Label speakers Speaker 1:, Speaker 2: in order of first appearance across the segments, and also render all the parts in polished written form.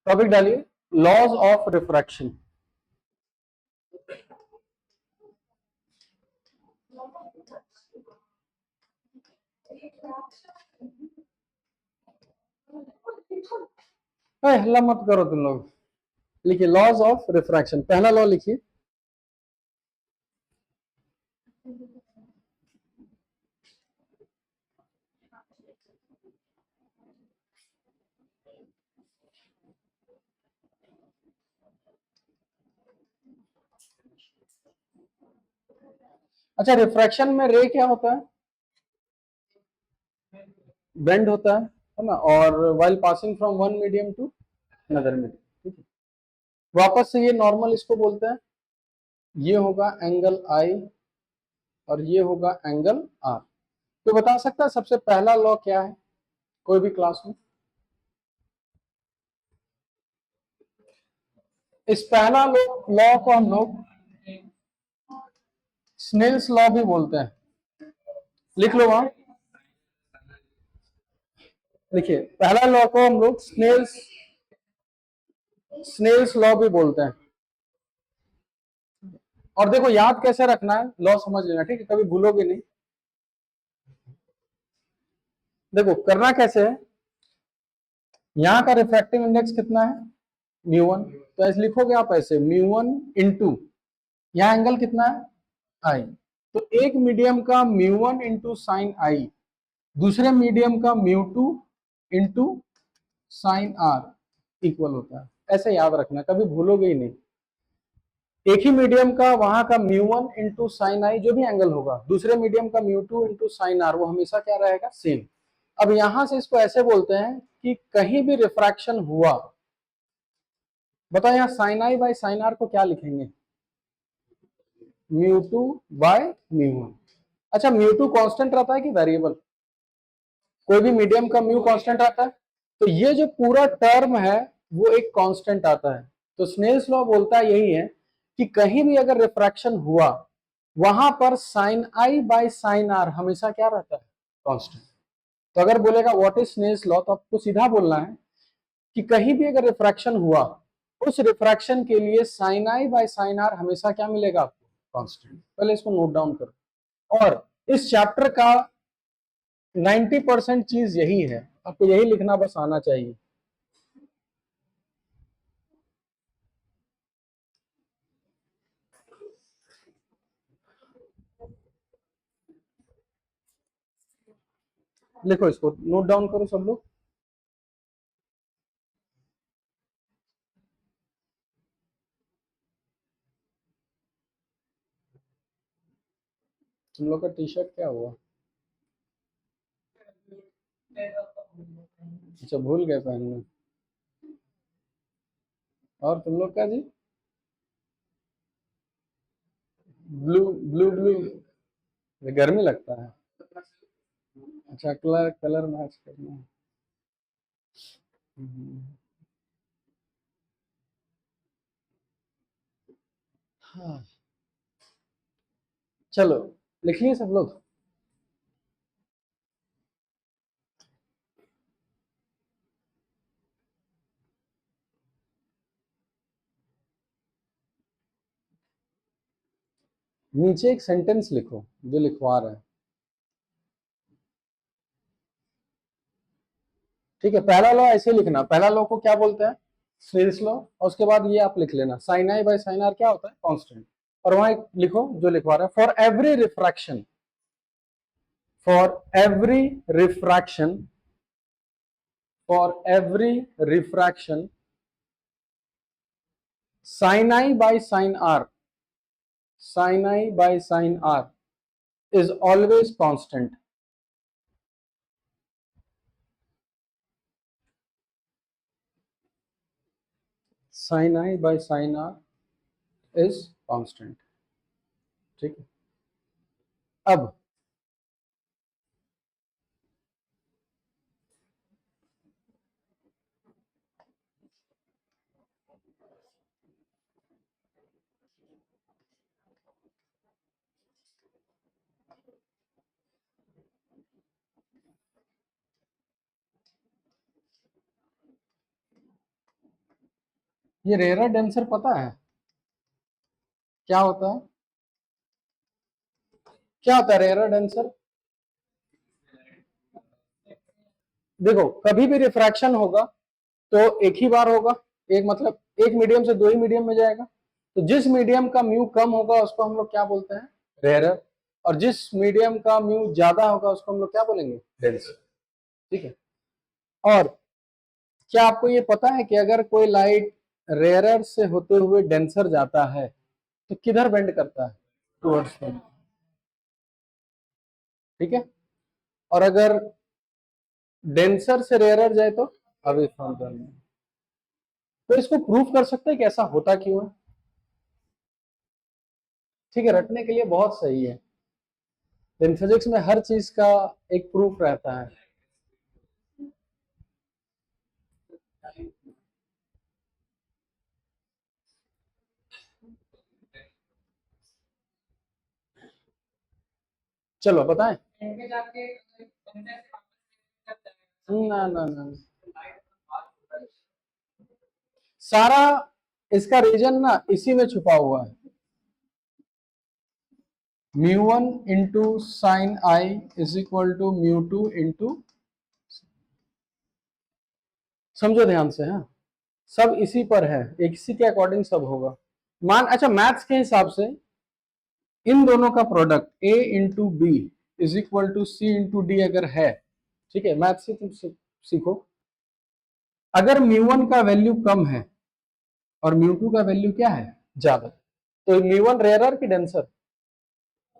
Speaker 1: Topic डालिए, laws of refraction. हल्ला मत करो तुम लोग। लिखिए लॉज ऑफ रिफ्रैक्शन, पहला लॉ लिखिए। अच्छा, रिफ्रैक्शन में रे क्या होता है? बेंड होता है ना, और while passing from one medium to another medium. ठीक है, वापस से ये नॉर्मल इसको बोलते हैं, ये होगा एंगल आई और ये होगा एंगल आर। तो बता सकता है सबसे पहला लॉ क्या है कोई भी क्लास में? इस पहला लॉ को हम लोग स्नेल्स लॉ भी बोलते हैं। लिख लो वहां, देखिए पहला लॉ को हम लोग स्नेल्स लॉ भी बोलते हैं। और देखो याद कैसे रखना है, लॉ समझ लेना, ठीक है, कभी भूलोगे नहीं। देखो करना कैसे है, यहां का रिफ्रैक्टिव इंडेक्स कितना है? म्यू 1। तो ऐसे लिखोगे आप, ऐसे म्यू 1 इंटू, यहाँ एंगल कितना है? आई। तो एक मीडियम का म्यू 1 इंटू साइन आई, दूसरे मीडियम का mu 2 into sine R equal होता है। ऐसे याद रखना, कभी भूलोगे ही नहीं। एक ही मीडियम का वहां का म्यू 1 इंटू साइन आई जो भी एंगल होगा, दूसरे मीडियम का म्यू 2 इंटू साइन आर, वो हमेशा क्या रहेगा? सेम। अब यहां से इसको ऐसे बोलते हैं कि कहीं भी रिफ्रैक्शन हुआ, बताओ यहाँ sine I by sine R को क्या लिखेंगे? Mu 2 by mu 1। अच्छा, म्यू 2 कांस्टेंट रहता है कि वेरिएबल? कोई भी मीडियम का म्यू कांस्टेंट आता है, तो ये जो पूरा टर्म है वो एक कांस्टेंट आता है। तो स्नेल्स लॉ बोलता है यही है कि कहीं भी अगर रिफ्रैक्शन हुआ, वहां पर sine I by sine R हमेशा क्या रहता है? कांस्टेंट। तो अगर बोलेगा व्हाट इज स्नेल्स लॉ, तो आपको सीधा बोलना है कि कहीं भी अगर रिफ्रैक्शन हुआ, उस रिफ्रैक्शन के लिए sine I by sine R हमेशा क्या मिलेगा आपको? कांस्टेंट। पहले इसको नोट डाउन करो। और इस चैप्टर का 90% चीज यही है, आपको यही लिखना बस आना चाहिए। लिखो, इसको नोट डाउन करो सब लोग। तुम लोग का टी शर्ट क्या हुआ? अच्छा, भूल गए पहनना। और तुम लोग का जी? ब्लू ब्लू ब्लू, गर्मी लगता है। अच्छा, कलर कलर मैच करना है। हम्म, हाँ, चलो लिख लिए सब लोग। नीचे एक सेंटेंस लिखो जो लिखवा रहे हैं। ठीक है, पहला लॉ ऐसे लिखना, पहला लॉ को क्या बोलते हैं? Snell's law. और उसके बाद ये आप लिख लेना, sine I by sine R क्या होता है? कांस्टेंट। और वहां एक लिखो जो लिखवा रहा है, for every refraction, for every refraction, for every refraction, sin I by sin R, sin I by sin R is always constant. Sin I by sin R is constant. ठीक है, अब ये रेयर डेंसर पता है क्या होता है? क्या होता है रेयर डेंसर? देखो, कभी भी रिफ्रैक्शन होगा तो एक ही बार होगा। एक मतलब एक मीडियम से दो ही मीडियम में जाएगा। तो जिस मीडियम का म्यू कम होगा उसको हम लोग क्या बोलते हैं? रेयरर। और जिस मीडियम का म्यू ज्यादा होगा उसको हम लोग क्या बोलेंगे? डेंसर। ठीक है। और क्या आपको ये पता है कि अगर कोई लाइट रेयरर से होते हुए डेंसर जाता है तो किधर बेंड करता है? Towards front. ठीक है। और अगर डेंसर से रेयरर जाए तो अवे फ्रॉम द। तो इसको प्रूफ कर सकते हैं कि ऐसा होता क्यों है। ठीक है, रटने के लिए बहुत सही है। लेकिन फिजिक्स में हर चीज का एक प्रूफ रहता है। चलो बताएं। ना ना ना, सारा इसका रीजन ना इसी में छुपा हुआ है। Mu one into sine I is equal to mu two into. समझो ध्यान से, हाँ। सब इसी पर है, एक इसी के अकॉर्डिंग सब होगा। मान अच्छा, मैथ्स के हिसाब से इन दोनों का product A into B is equal to C into D अगर है, ठीक है, मैथ्स से तुम सीखो। अगर म्यू वन का वैल्यू कम है और म्यू टू का वैल्यू क्या है? ज्यादा, तो म्यू वन रेयरर की डेंसर?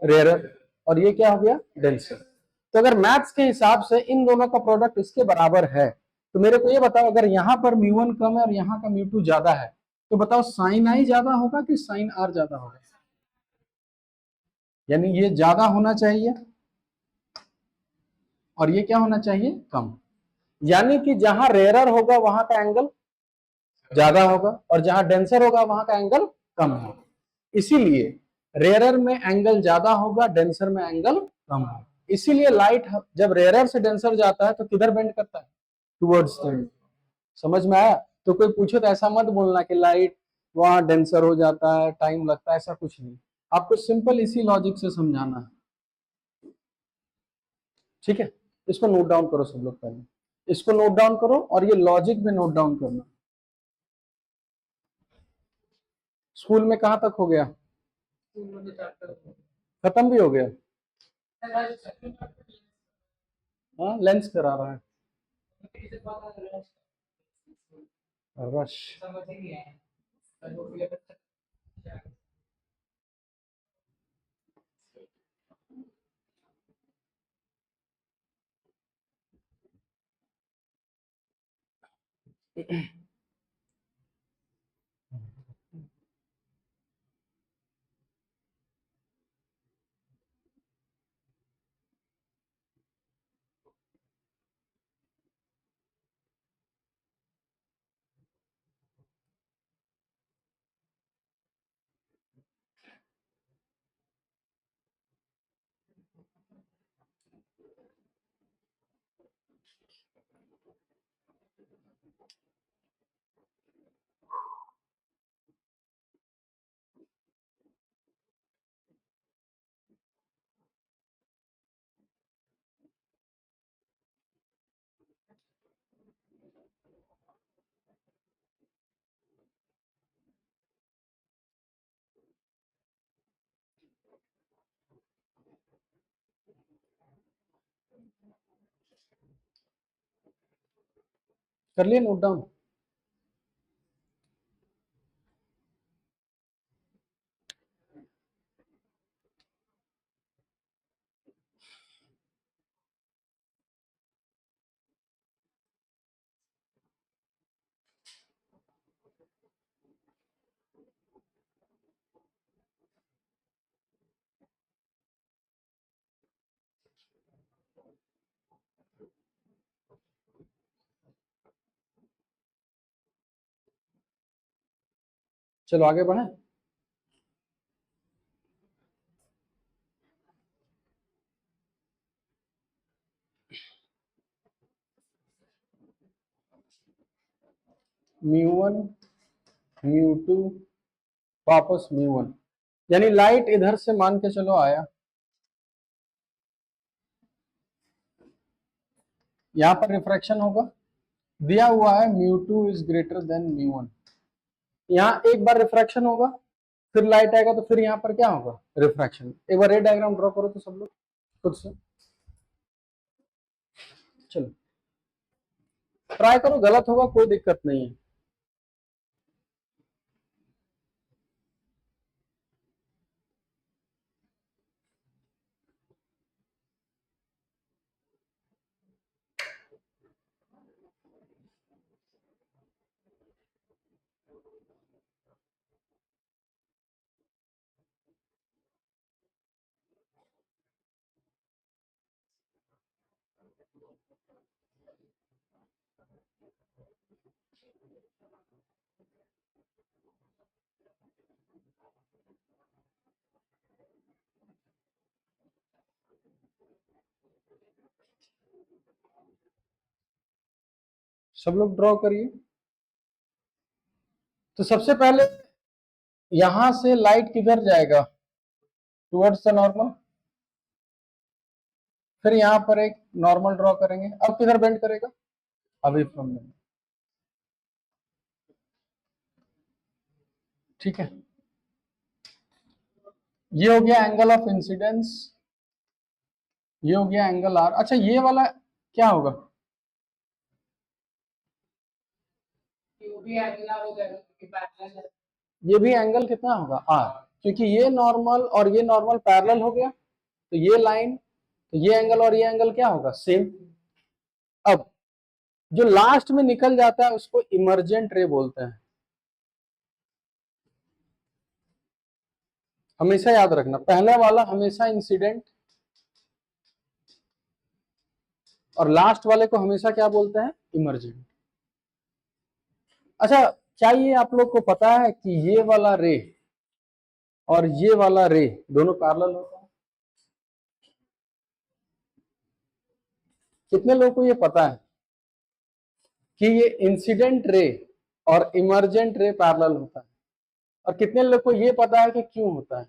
Speaker 1: रेयरर। और ये क्या हो गया? डेंसर। तो अगर मैथ्स के हिसाब से इन दोनों का प्रोडक्ट इसके बराबर है तो मेरे को ये बताओ, अगर यहां पर म्यू वन कम है और यहाँ का म्यू टू ज्यादा है तो बताओ साइन आई ज्यादा होगा कि साइन आर ज्यादा होगा? यानी ये ज्यादा होना चाहिए और ये क्या होना चाहिए? कम। यानी कि जहां रेयरर होगा वहां का एंगल ज्यादा होगा और जहां डेंसर होगा वहां का एंगल कम होगा। इसीलिए रेयरर में एंगल ज्यादा होगा, डेंसर में एंगल कम होगा। इसीलिए लाइट जब रेयरर से डेंसर जाता है तो किधर बेंड करता है? Towards the. समझ में आया? तो कोई पूछे तो ऐसा मत बोलना कि लाइट वहां डेंसर हो जाता है, टाइम लगता है, ऐसा कुछ नहीं। आपको सिंपल इसी लॉजिक से समझाना है। ठीक है, इसको नोट डाउन करो सब लोग पहले। इसको नोट डाउन करो और ये लॉजिक में नोट डाउन करना। स्कूल में कहाँ तक हो गया? खत्म भी हो गया? हाँ, लेंस करा रहा है। रश। कर लिए नोट डाउन? चलो आगे बढ़े। म्यू वन μ2 वापस μ1, यानी लाइट इधर से मान के चलो आया, यहां पर रिफ्रैक्शन होगा, दिया हुआ है μ2 इज ग्रेटर देन μ1, यहां एक बार रिफ्रैक्शन होगा, फिर लाइट आएगा तो फिर यहां पर क्या होगा, रिफ्रैक्शन। एक बार रे डायग्राम ड्रॉ करो तो सब लोग खुद से, चलो ट्राई करो, गलत होगा कोई दिक्कत नहीं है। सब लोग ड्रॉ करिए। तो सबसे पहले यहां से लाइट किधर जाएगा, टुवर्ड्स द नॉर्मल, फिर यहां पर एक नॉर्मल ड्रॉ करेंगे, अब किधर बेंड करेगा, अभी फ्रॉम बेंड, ठीक है। ये हो गया एंगल ऑफ इंसिडेंस, ये हो गया एंगल आर। अच्छा ये वाला क्या होगा, ये भी एंगल कितना होगा, आर, क्योंकि ये नॉर्मल और ये नॉर्मल पैरेलल हो गया, तो ये लाइन, तो ये एंगल और ये एंगल क्या होगा, सेम। अब जो लास्ट में निकल जाता है उसको इमर्जेंट रे बोलते हैं, हमेशा याद रखना, पहले वाला हमेशा इंसिडेंट और लास्ट वाले को हमेशा क्या बोलते हैं, इमर्जेंट। अच्छा क्या ये आप लोग को पता है कि ये वाला रे और ये वाला रे दोनों पैरेलल होता है, कितने लोगों को ये पता है कि ये इंसिडेंट रे और इमर्जेंट रे पैरेलल होता है, और कितने लोग को ये पता है कि क्यों होता है,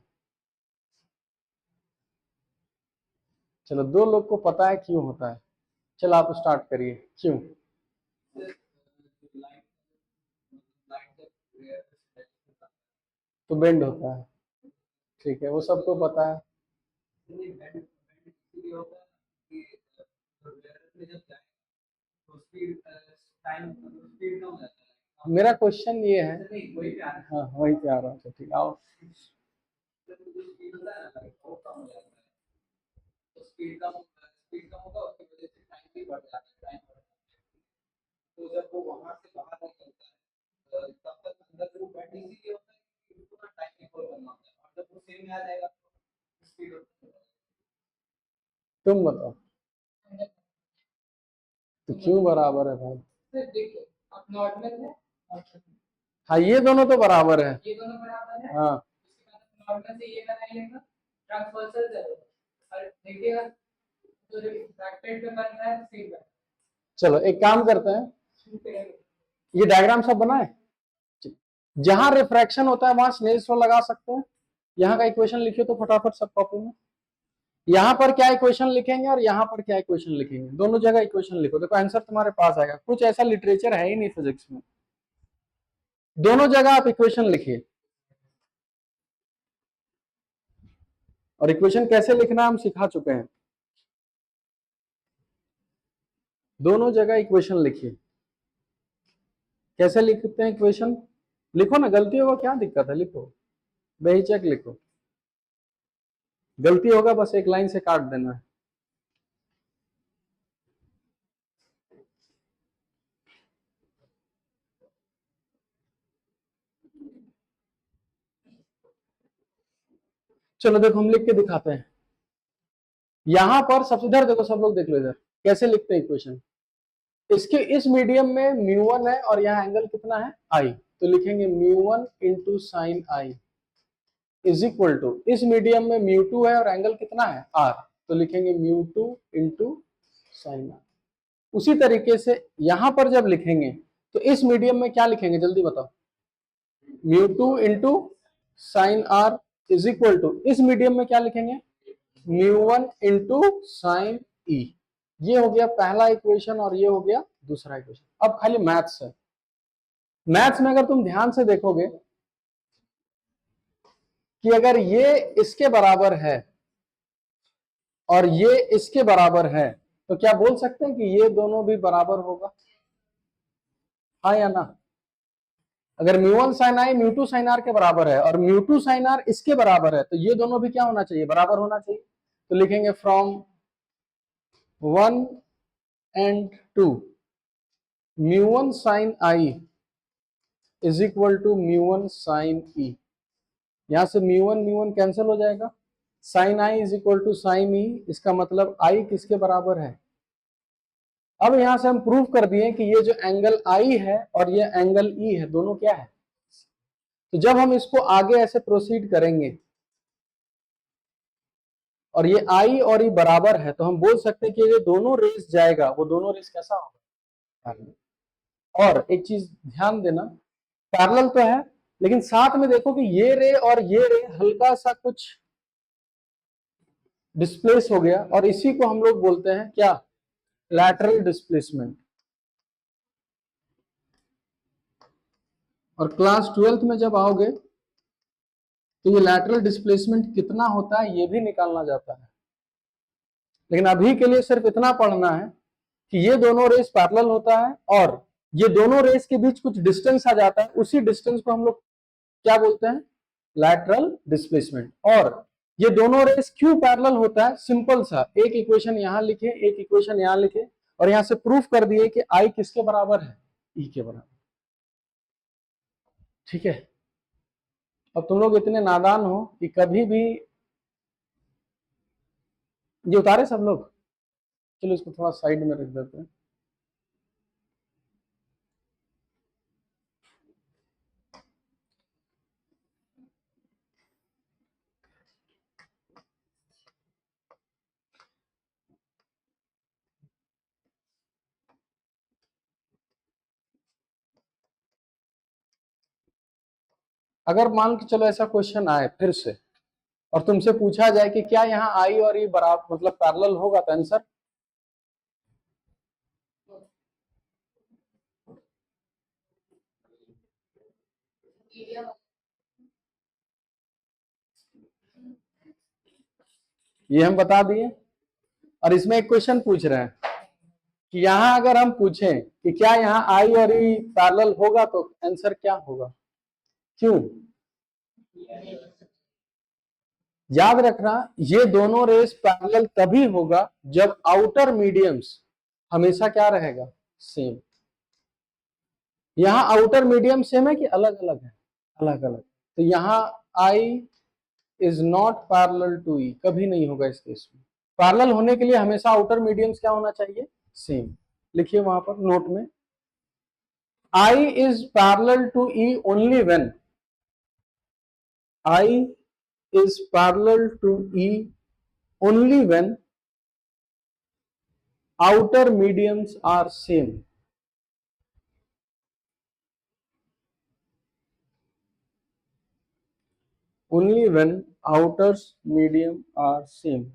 Speaker 1: चलो 2 लोग को पता है क्यों होता है, चलो आप स्टार्ट करिए, क्यों। तो बेंड होता है, ठीक है, वो सबको पता है। मेरा क्वेश्चन ये है, हाँ वही पे आ रहा था, ठीक आओ। तुम बताओ, तो क्यों बराबर है भाई, हाँ ये दोनों तो बराबर है, हाँ चलो एक काम करते हैं, ये डायग्राम सब बनाए, जहां रिफ्रैक्शन होता है वहां स्नेल्स लॉ लगा सकते हैं, यहाँ का इक्वेशन लिखिए तो फटाफट सब कॉपी में, यहाँ पर क्या इक्वेशन लिखेंगे और यहाँ पर क्या इक्वेशन लिखेंगे, दोनों जगह इक्वेशन लिखो, देखो आंसर तुम्हारे पास आएगा, कुछ ऐसा लिटरेचर है ही नहीं फिजिक्स में, दोनों जगह आप इक्वेशन लिखिए, और इक्वेशन कैसे लिखना हम सिखा चुके हैं, दोनों जगह इक्वेशन लिखिए, कैसे लिखते हैं इक्वेशन, लिखो ना, गलती होगा क्या दिक्कत है, लिखो बेहिचक लिखो, गलती होगा बस एक लाइन से काट देना है। चलो देखो हम लिख के दिखाते हैं, यहां पर सबसे, इधर देखो सब लोग देख लो, इधर कैसे लिखते हैं इक्वेशन, इसके इस मीडियम में μ1 है और यहाँ एंगल कितना है I, तो लिखेंगे μ1 into sine I is equal to, इस मीडियम में μ2 है और एंगल कितना है R, तो लिखेंगे μ2 इंटू साइन आर। उसी तरीके से यहां पर जब लिखेंगे तो इस मीडियम में क्या लिखेंगे जल्दी बताओ, mu two into sine R is equal to, इस मीडियम में क्या लिखेंगे, mu one into sine E. ये हो गया पहला इक्वेशन और ये हो गया दूसरा इक्वेशन। अब खाली मैथ्स है। मैथ्स में अगर तुम ध्यान से देखोगे कि अगर ये इसके बराबर है और ये इसके बराबर है तो क्या बोल सकते हैं कि ये दोनों भी बराबर होगा, हाँ या ना। अगर mu one sine I mu two sine R के बराबर है और म्यू टू साइन आर इसके बराबर है तो ये दोनों भी क्या होना चाहिए, बराबर होना चाहिए। तो लिखेंगे from one and two mu one sine I is equal to mu one sine e. यहां से म्यू वन कैंसिल हो जाएगा, sine I is equal to sine e, इसका मतलब आई किसके बराबर है। अब यहां से हम प्रूव कर दिए कि ये जो एंगल आई है और ये एंगल ई है दोनों क्या है। तो जब हम इसको आगे ऐसे प्रोसीड करेंगे और ये आई और ई बराबर है तो हम बोल सकते हैं कि ये दोनों रेस जाएगा वो दोनों रेस कैसा होगा। और एक चीज ध्यान देना, पैरेलल तो है लेकिन साथ में देखो कि ये रे और ये रे हल्का सा कुछ डिस्प्लेस हो गया और इसी को हम लोग बोलते हैं क्या, लैटरल डिस्प्लेसमेंट। और क्लास 12th में जब आओगे तो ये लैटरल डिस्प्लेसमेंट कितना होता है ये भी निकालना जाता है। लेकिन अभी के लिए सिर्फ इतना पढ़ना है कि ये दोनों रेस पैरेलल होता है और ये दोनों रेस के बीच कुछ डिस्टेंस आ जाता है, उसी डिस्टेंस को हम लोग क्या बोलते हैं, लैटरल डिस्प्लेसमेंट। और ये दोनों रेस क्यों पैरेलल होता है, सिंपल सा, एक इक्वेशन यहां लिखे एक इक्वेशन यहां लिखे और यहां से प्रूफ कर दिए कि आई किसके बराबर है, ई के बराबर। ठीक है। अब तुम लोग इतने नादान हो कि कभी भी ये उतारे सब लोग, चलो इसको थोड़ा साइड में रख देते हैं। अगर मान के चलो ऐसा क्वेश्चन आए फिर से और तुमसे पूछा जाए कि क्या यहाँ आई और ई बराबर मतलब पैरेलल होगा तो आंसर, ये हम बता दिए। और इसमें एक क्वेश्चन पूछ रहे हैं कि यहाँ अगर हम पूछें कि क्या यहाँ आई और ई पैरेलल होगा तो आंसर क्या होगा, क्यों। याद रखना ये दोनों रेस पैरेलल तभी होगा जब आउटर मीडियम्स हमेशा क्या रहेगा, सेम। यहाँ आउटर मीडियम सेम है कि अलग अलग है, अलग अलग। तो यहाँ I is not parallel to ई, कभी नहीं होगा इस केस में। पैरेलल होने के लिए हमेशा आउटर मीडियम्स क्या होना चाहिए, सेम। लिखिए वहां पर नोट में, i is parallel to e only when, i is parallel to e only when outer mediums are same। only when outer medium are same।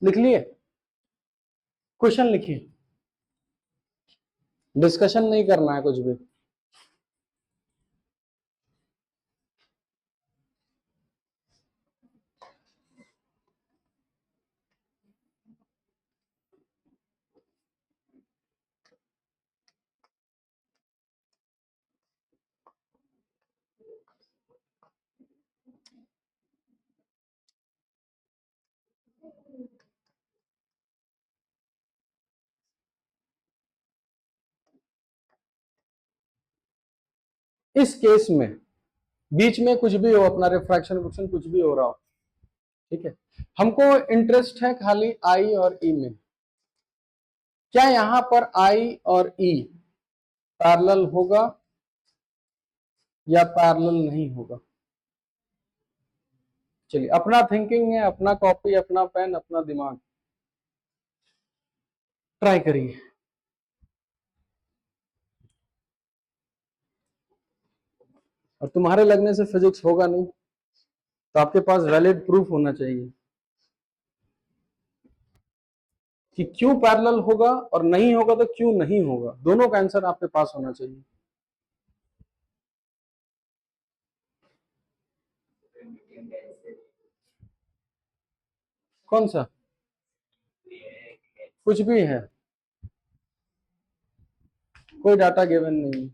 Speaker 1: लिख लिए, क्वेश्चन लिखिए, डिस्कशन नहीं करना है कुछ भी। इस केस में बीच में कुछ भी हो, अपना रिफ्रैक्शन विफ्रैक्शन कुछ भी हो रहा हो, ठीक है। हमको इंटरेस्ट है खाली आई और ई में। क्या यहां पर आई और ई पैरेलल होगा या पैरेलल नहीं होगा? चलिए, अपना थिंकिंग है, अपना कॉपी, अपना पेन, अपना दिमाग, ट्राई करिए। और तुम्हारे लगने से फिजिक्स होगा नहीं, तो आपके पास वैलिड प्रूफ होना चाहिए कि क्यों पैरेलल होगा, और नहीं होगा तो क्यों नहीं होगा। दोनों का आंसर आपके पास होना चाहिए। कौन सा? कुछ भी है, कोई डाटा गिवन नहीं।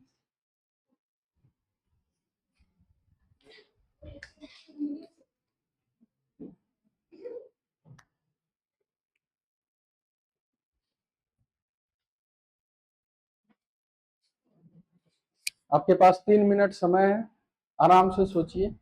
Speaker 1: आपके पास 3 मिनट समय है, आराम से सोचिए।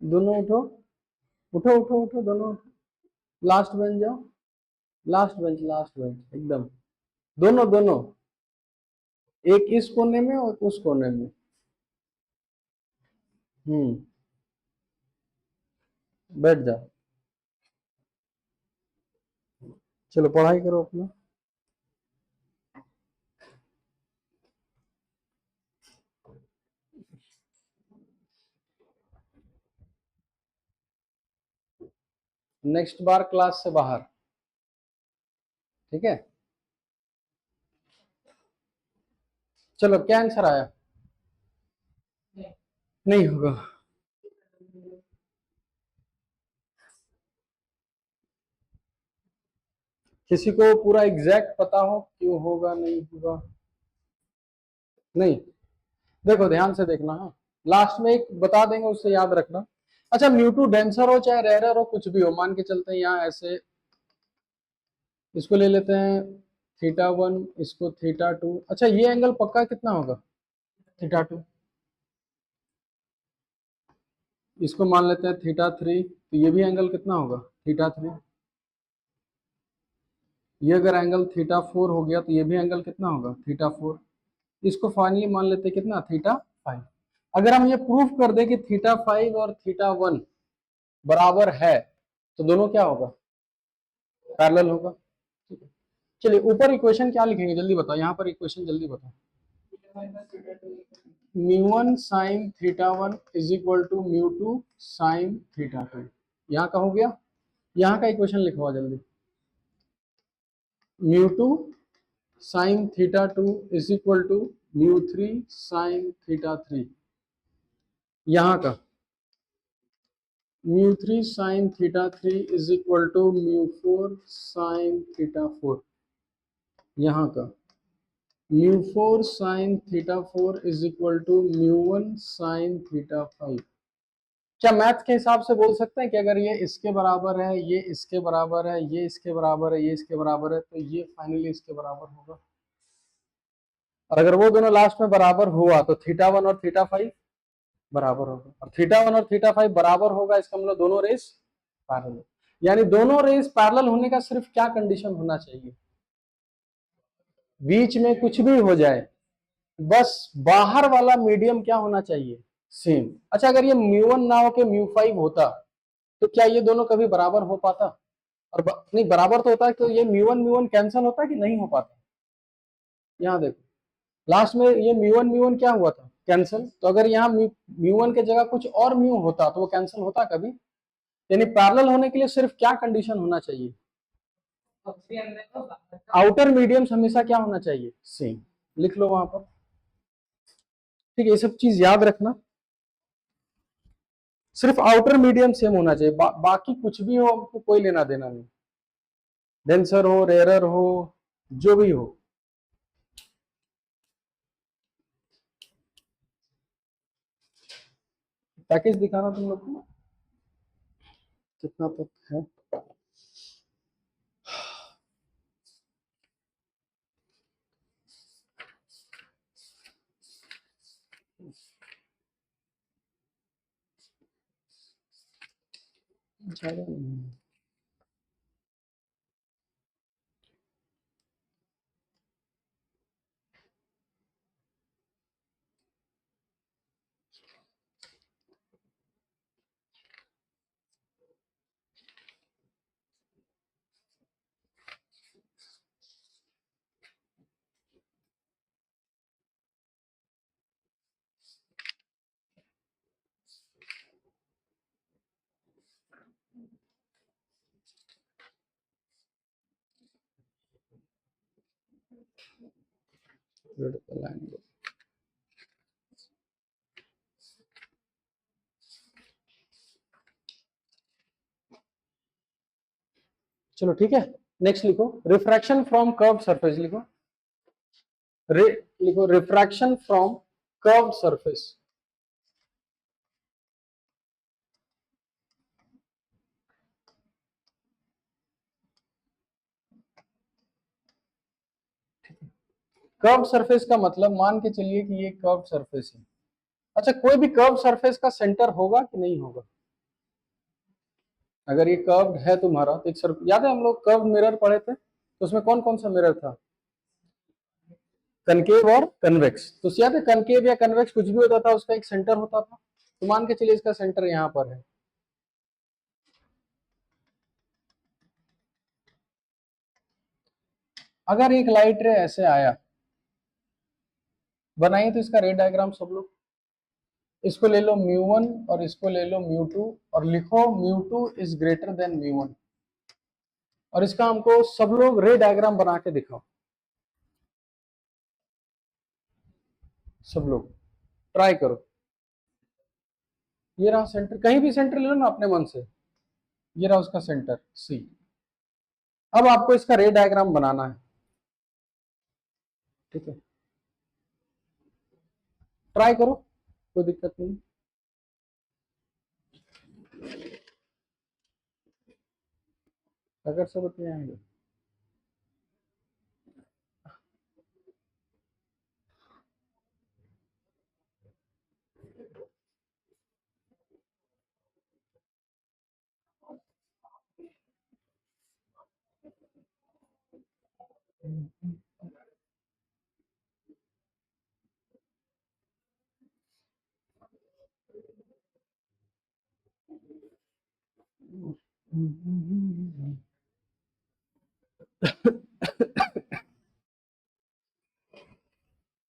Speaker 1: दोनों उठो, उठो उठो उठो, दोनों उठो। लास्ट बेंच जाओ, लास्ट बेंच, लास्ट बेंच एकदम। दोनों दोनों, एक इस कोने में और उस कोने में। बैठ जाओ, चलो पढ़ाई करो अपना। नेक्स्ट बार क्लास से बाहर, ठीक है। चलो, क्या आंसर आया? नहीं होगा। किसी को पूरा एग्जैक्ट पता हो क्यों होगा नहीं होगा? नहीं, देखो ध्यान से देखना है, लास्ट में एक बता देंगे, उससे याद रखना। अच्छा, म्यू2 डेंसर हो चाहे रेयर हो, कुछ भी हो, मान के चलते हैं यहाँ ऐसे, इसको ले लेते हैं थीटा 1, इसको थीटा 2। अच्छा, ये एंगल पक्का कितना होगा? थीटा 2, इसको मान लेते हैं थीटा 3, तो ये भी एंगल कितना होगा थीटा 3। ये अगर एंगल थीटा 4 हो गया तो ये भी एंगल कितना होगा थीटा 4। इसको फाइनली मान लेते हैं कितना थीटा 5। अगर हम ये प्रूफ कर दें कि थीटा 5 और थीटा 1 बराबर है तो दोनों क्या होगा पैरेलल होगा। ठीक है, चलिए ऊपर इक्वेशन क्या लिखेंगे जल्दी बताओ, यहाँ पर इक्वेशन जल्दी बताओ। μ1 sin theta 1 is equal to μ2 sin theta 2। यहाँ का हो गया, यहाँ का इक्वेशन लिखवा जल्दी। μ2 sin theta 2 is equal to μ3 sin theta 3। यहाँ का μ3 sin theta 3 is equal to μ4 sin theta 4। यहाँ का μ4 sin theta 4 is equal to μ1 sin theta 5। क्या मैथ के हिसाब से बोल सकते हैं कि अगर ये इसके बराबर है, ये इसके बराबर है, ये इसके बराबर है, ये इसके बराबर है, तो ये फाइनली इसके बराबर होगा। और अगर वो दोनों लास्ट में बराबर हुआ तो थीटा 1 और थीटा 5 बराबर होगा। और थीटा 1 और थीटा 5 बराबर होगा इसका मतलब दोनों रेस पैरेलल। यानी दोनों रेस पैरेलल होने का सिर्फ क्या कंडीशन होना चाहिए, बीच में कुछ भी हो जाए, बस बाहर वाला मीडियम क्या होना चाहिए सेम। अच्छा अगर ये μ1 ना हो के μ5 होता तो क्या ये दोनों कभी बराबर हो पाता? और नहीं बराबर तो होता है तो ये μ1 कैंसिल होता कि नहीं हो पाता। यहाँ देखो लास्ट में ये μ1 क्या हुआ था कैंसिल, तो अगर यहाँ μ1 के जगह कुछ और म्यू होता तो वो कैंसिल होता कभी। यानी पैरेलल होने के लिए सिर्फ क्या कंडीशन होना चाहिए, आउटर मीडियम्स हमेशा क्या होना चाहिए सेम। लिख लो वहां पर, ठीक है, ये सब चीज याद रखना। सिर्फ आउटर मीडियम सेम होना चाहिए, बाकी कुछ भी हो हमको कोई लेना देना नहीं, डेंसर हो रेयरर हो जो भी हो। पैकेज दिखाना तुम लोग को कितना तक है। ज्यादा नहीं। vertical angle। चलो ठीक है, नेक्स्ट लिखो रिफ्रैक्शन फ्रॉम कर्व सरफेस। लिखो लिखो refraction from curve surface. Curve surface का मतलब मान के चलिए कि ये कर्व सरफेस है। अच्छा कोई भी कर्व सरफेस का सेंटर होगा कि नहीं होगा? अगर ये कर्व है तुम्हारा तो एक याद है हम लोग कर्व मिरर पढ़े थे, तो उसमें कौन कौन सा मिरर था, कनकेव और कन्वेक्स। तो याद है कनकेव या कन्वेक्स कुछ भी होता था उसका एक सेंटर होता था, तो मान के चलिए इसका सेंटर यहाँ पर है। अगर एक लाइट रे ऐसे आया, बनाइए तो इसका रे डायग्राम सब लोग, इसको ले लो μ1 और इसको ले लो μ2 और लिखो μ2 इज ग्रेटर देन μ1। और इसका हमको सब लोग रे डायग्राम बना के दिखाओ, सब लोग ट्राई करो। ये रहा सेंटर, कहीं भी सेंटर ले लो ना अपने मन से, ये रहा उसका सेंटर सी। अब आपको इसका रे डायग्राम बनाना है, ठीक है, ट्राई करो कोई दिक्कत नहीं। अगर सब अपने आएंगे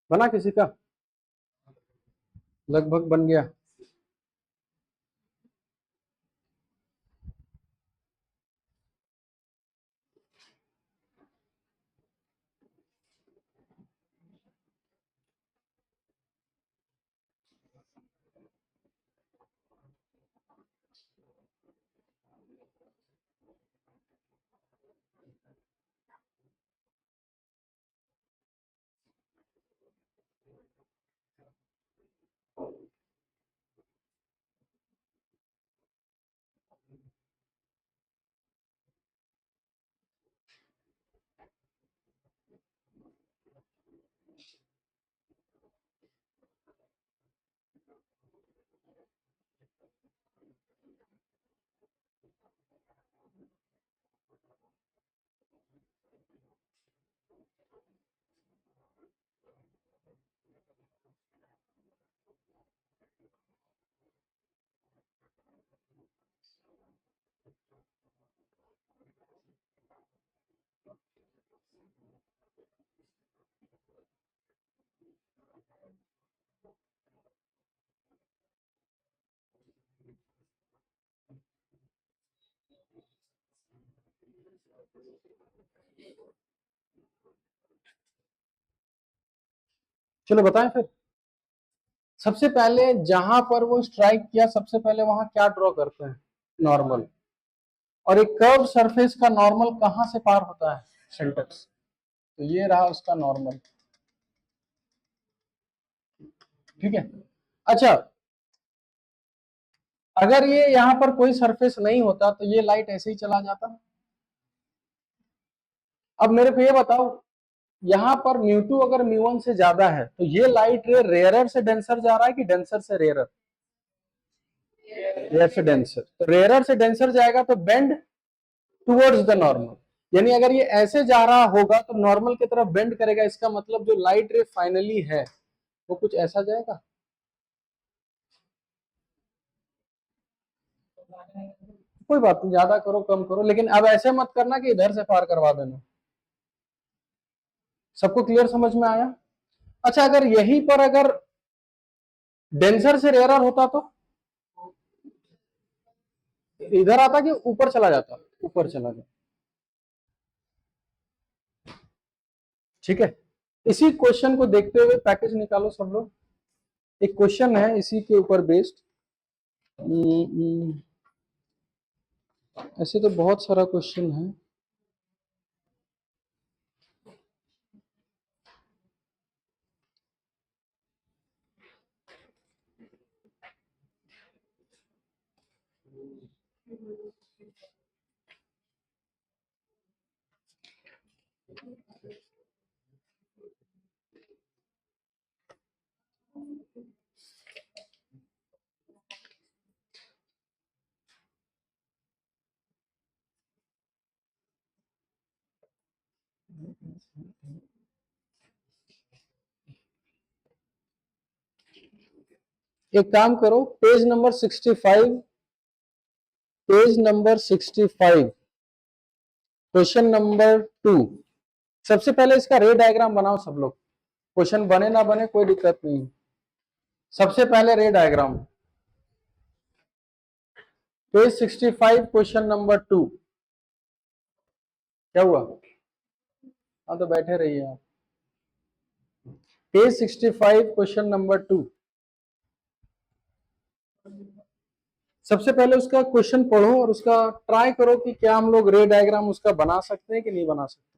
Speaker 1: बना किसी का? लगभग बन गया। चलो बताएं फिर। सबसे पहले जहां पर वो स्ट्राइक किया, सबसे पहले वहां क्या ड्रॉ करते हैं? नॉर्मल। और एक कर्व सरफेस का नॉर्मल कहां से पार होता है? सेंटर। तो ये रहा उसका नॉर्मल। ठीक है। अच्छा, अगर ये यहां पर कोई सरफेस नहीं होता तो ये लाइट ऐसे ही चला जाता। अब मेरे को ये बताओ, यहां पर μ2 अगर μ1 से ज्यादा है तो ये लाइट रे रेयरर से डेंसर जा रहा है कि डेंसर से रेयरर? रेयर से डेंसर। तो रेयरर से डेंसर जाएगा तो बेंड टुवर्ड्स द नॉर्मल। यानी अगर ये ऐसे जा रहा होगा तो नॉर्मल की तरफ बेंड करेगा। इसका मतलब जो लाइट रे फाइनली है वो कुछ ऐसा जाएगा। कोई बात नहीं, ज्यादा करो कम करो, लेकिन अब ऐसे मत करना कि इधर से पार करवा देना। सबको क्लियर समझ में आया? अच्छा, अगर यहीं पर अगर डेंसर से रेयरर होता तो इधर आता कि ऊपर चला जाता? ऊपर चला जाता। ठीक है। इसी क्वेश्चन को देखते हुए पैकेज निकालो सब लोग। एक क्वेश्चन है इसी के ऊपर बेस्ड। ऐसे तो बहुत सारा क्वेश्चन है। एक काम करो, page number 65, page number 65, question number 2। सबसे पहले इसका रे डायग्राम बनाओ सब लोग। क्वेश्चन बने ना बने कोई दिक्कत नहीं। सबसे पहले रे डायग्राम, पेज 65, क्वेश्चन नंबर 2। क्या हुआ? हाँ तो बैठे रहिए आप। Page 65, question number 2। सबसे पहले उसका क्वेश्चन पढ़ो और उसका ट्राई करो कि क्या हम लोग रे डायग्राम उसका बना सकते हैं कि नहीं बना सकते।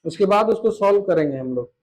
Speaker 1: उसके बाद उसको सॉल्व करेंगे हम लोग।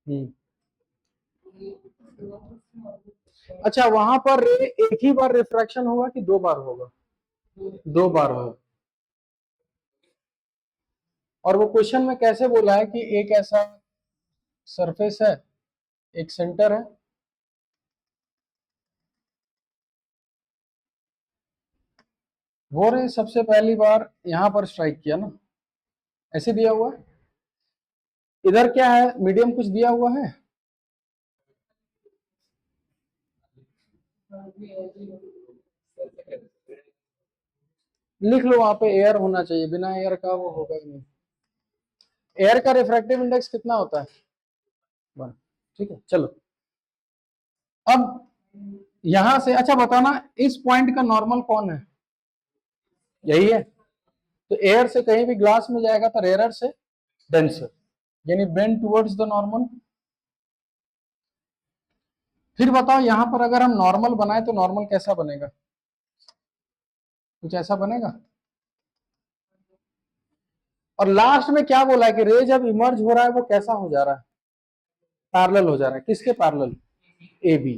Speaker 1: हम्म। अच्छा, वहां पर एक ही बार रिफ्रैक्शन होगा कि दो बार होगा? दो बार होगा। और वो क्वेश्चन में कैसे बोला है कि एक ऐसा सरफेस है, एक सेंटर है, वो रे सबसे पहली बार यहां पर स्ट्राइक किया ना, ऐसे दिया हुआ है। इधर क्या है, मीडियम कुछ दिया हुआ है? लिख लो वहां पे एयर होना चाहिए, बिना एयर का वो होगा ही नहीं। एयर का रिफ्रैक्टिव इंडेक्स कितना होता है? 1। ठीक है, चलो। अब यहां से अच्छा बताना, इस पॉइंट का नॉर्मल कौन है? यही है। तो एयर से कहीं भी ग्लास में जाएगा तो रेयर से डेंसर, यानी बेंड टुवर्ड्स द नॉर्मल। फिर बताओ यहां पर अगर हम नॉर्मल बनाए तो नॉर्मल कैसा बनेगा? कुछ ऐसा बनेगा। और लास्ट में क्या बोला है कि रे जब इमर्ज हो रहा है वो कैसा हो जा रहा है? पैरेलल हो जा रहा है। किसके पैरेलल? एबी।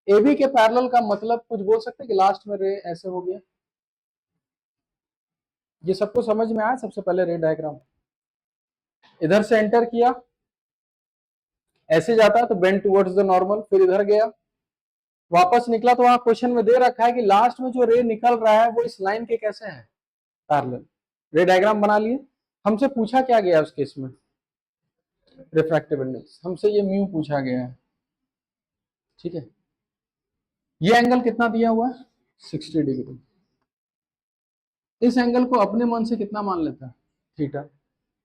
Speaker 1: एबी के पैरेलल का मतलब कुछ बोल सकते हैं कि लास्ट में रे ऐसे हो गया। ये सबको समझ में आया? सबसे पहले रे डायग्राम इधर से एंटर किया, ऐसे जाता है तो बेंड टुवर्ड्स द नॉर्मल, फिर इधर गया, वापस निकला, तो वहां क्वेश्चन में दे रखा है कि लास्ट में जो रे निकल रहा है वो इस लाइन के कैसे है? पैरेलल। रे डायग्राम बना लिए। हमसे पूछा क्या गया उस केस में? Refractive index. हमसे ये म्यू पूछा गया है। ठीक है, ये एंगल कितना दिया हुआ है? 60 डिग्री। इस एंगल को अपने मन से कितना मान लेता है? थीटा।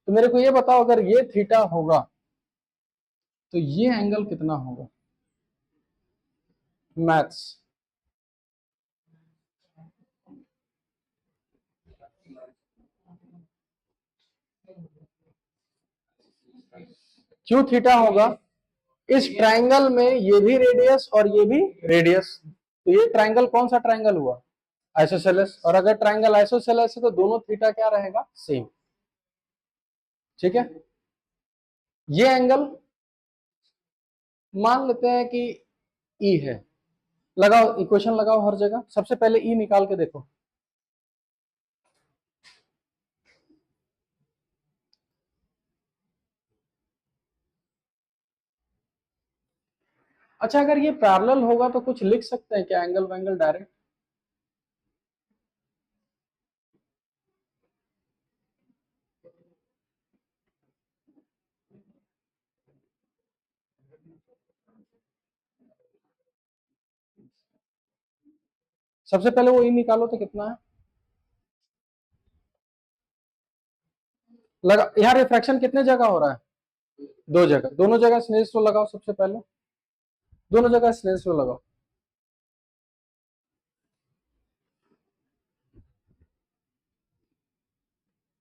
Speaker 1: तो मेरे को ये बताओ, अगर ये थीटा होगा तो ये एंगल कितना होगा? मैथ्स। क्यों थीटा होगा? इस ट्रायंगल में ये भी रेडियस और ये भी रेडियस, तो ये ट्रायंगल कौन सा ट्रायंगल हुआ? आइसोसेलेस। और अगर ट्रायंगल आइसोसेलेस है तो दोनों थीटा क्या रहेगा? सेम। ठीक है, ये एंगल मान लेते हैं कि ई है। लगाओ इक्वेशन, लगाओ हर जगह। सबसे पहले ई निकाल के देखो। अच्छा, अगर ये पैरेलल होगा तो कुछ लिख सकते हैं क्या एंगल वैंगल डायरेक्ट? सबसे पहले वो ई निकालो तो कितना है? लगा। यहाँ रिफ्रैक्शन कितने जगह हो रहा है? दो जगह। दोनों जगह स्नेल्स लॉ लगाओ सबसे पहले। दोनों जगह स्नेल्स लॉ लगाओ।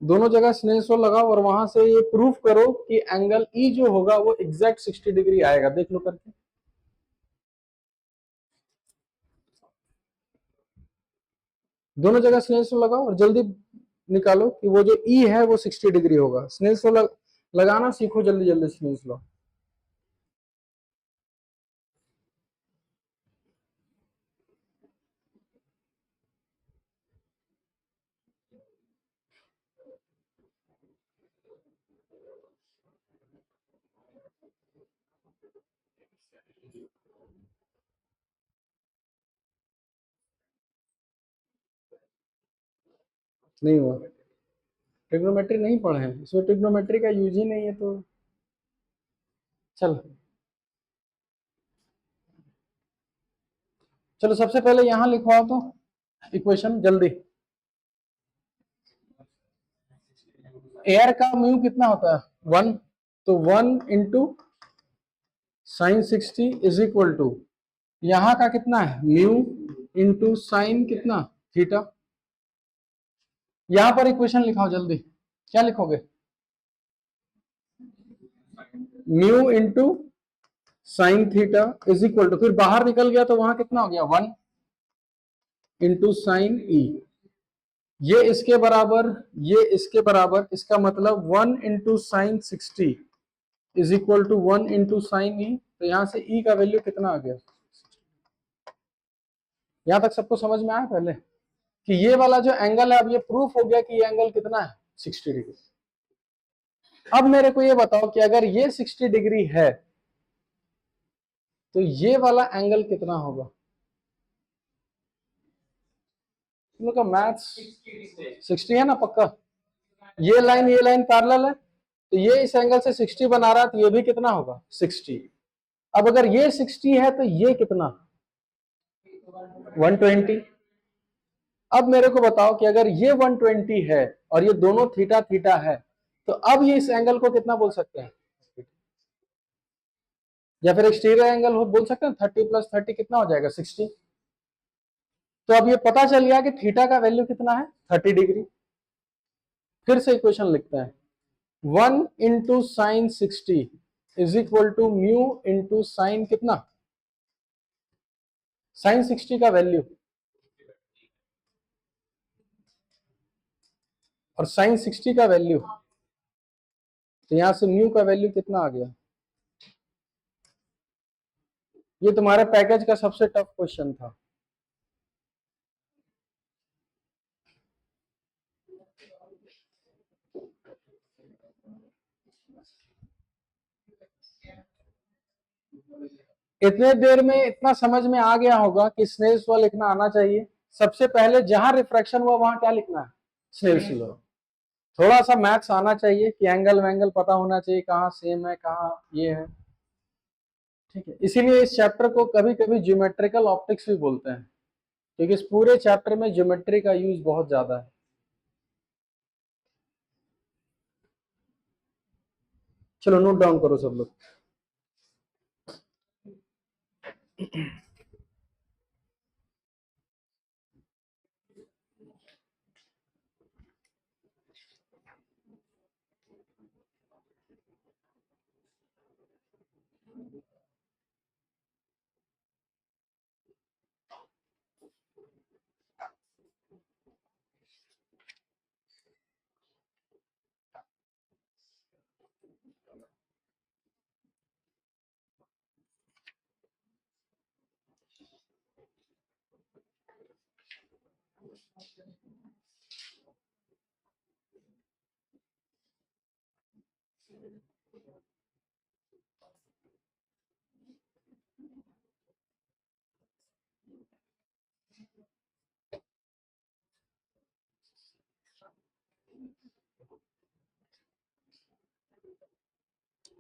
Speaker 1: दोनों जगह स्नेल्स लॉ लगाओ और वहां से ये प्रूफ करो कि एंगल ई जो होगा वो एग्जैक्ट 60 डिग्री आएगा। देख लो करके। दोनों जगह स्नेल्स लॉ लगाओ और जल्दी निकालो कि वो जो ई है वो 60 डिग्री होगा। स्नेल्स लॉ लगाना सीखो जल्दी जल्दी स्नेल्स लॉ। नहीं हुआ, ट्रिग्नोमेट्री नहीं पढ़े हैं, इसमें ट्रिग्नोमेट्री का यूज ही नहीं है। तो चल चलो सबसे पहले यहां लिखवाओ तो इक्वेशन जल्दी। एयर का म्यू कितना होता है 1, तो 1 into sine 60 is equal to यहां का कितना है म्यू इंटू साइन कितना थीटा। यहां पर इक्वेशन लिखाओ जल्दी, क्या लिखोगे? Mu into sine theta is equal to, फिर बाहर निकल गया तो वहां कितना हो गया 1 इंटू साइन ई। ये इसके बराबर, ये इसके बराबर, इसका मतलब 1 into sine 60 is equal to 1 into sine e. तो यहां से ई का वैल्यू कितना आ गया? यहां तक सबको समझ में आया पहले कि ये वाला जो एंगल है, अब ये प्रूफ हो गया कि ये एंगल कितना है 60 डिग्री। अब मेरे को ये बताओ कि अगर ये 60 डिग्री है तो ये वाला एंगल कितना होगा? तुम लोग का मैथ्स 60 है ना पक्का? ये लाइन पैरेलल है, तो ये इस एंगल से 60 बना रहा है, तो ये भी कितना होगा 60। अब अगर ये 60 है तो ये कितना 120। अब मेरे को बताओ कि अगर ये 120 है और ये दोनों थीटा थीटा है, तो अब ये इस एंगल को कितना बोल सकते हैं? या फिर एक्सटीरियर एंगल हो बोल सकते हैं, 30 प्लस 30 कितना हो जाएगा 60। तो अब ये पता चल गया कि थीटा का वैल्यू कितना है 30 डिग्री। फिर से इक्वेशन लिखते हैं, 1 into sine 60 is equal to mu into sine कितना, साइन 60 का वैल्यू और साइन 60 का वैल्यू, तो यहां से म्यू का वैल्यू कितना आ गया? ये तुम्हारे पैकेज का सबसे टफ क्वेश्चन था। इतने देर में इतना समझ में आ गया होगा कि स्नेल्स लॉ लिखना आना चाहिए। सबसे पहले जहां रिफ्रैक्शन हुआ वहां क्या लिखना है स्नेल्स लॉ। थोड़ा सा मैथ्स आना चाहिए कि एंगल वैंगल पता होना चाहिए, कहाँ सेम है कहाँ ये है, ठीक है। इसीलिए इस चैप्टर को कभी कभी ज्योमेट्रिकल ऑप्टिक्स भी बोलते हैं, क्योंकि इस पूरे चैप्टर में ज्योमेट्री का यूज बहुत ज्यादा है। चलो नोट डाउन करो सब लोग।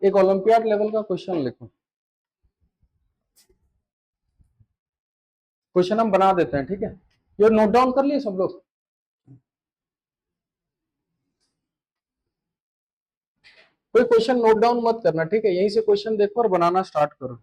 Speaker 1: एक ओलंपियाड लेवल का क्वेश्चन लिखो, क्वेश्चन हम बना देते हैं, ठीक है। ये नोट डाउन कर लिए सब लोग? कोई क्वेश्चन नोट डाउन मत करना, ठीक है, यहीं से क्वेश्चन देखो और बनाना स्टार्ट करो।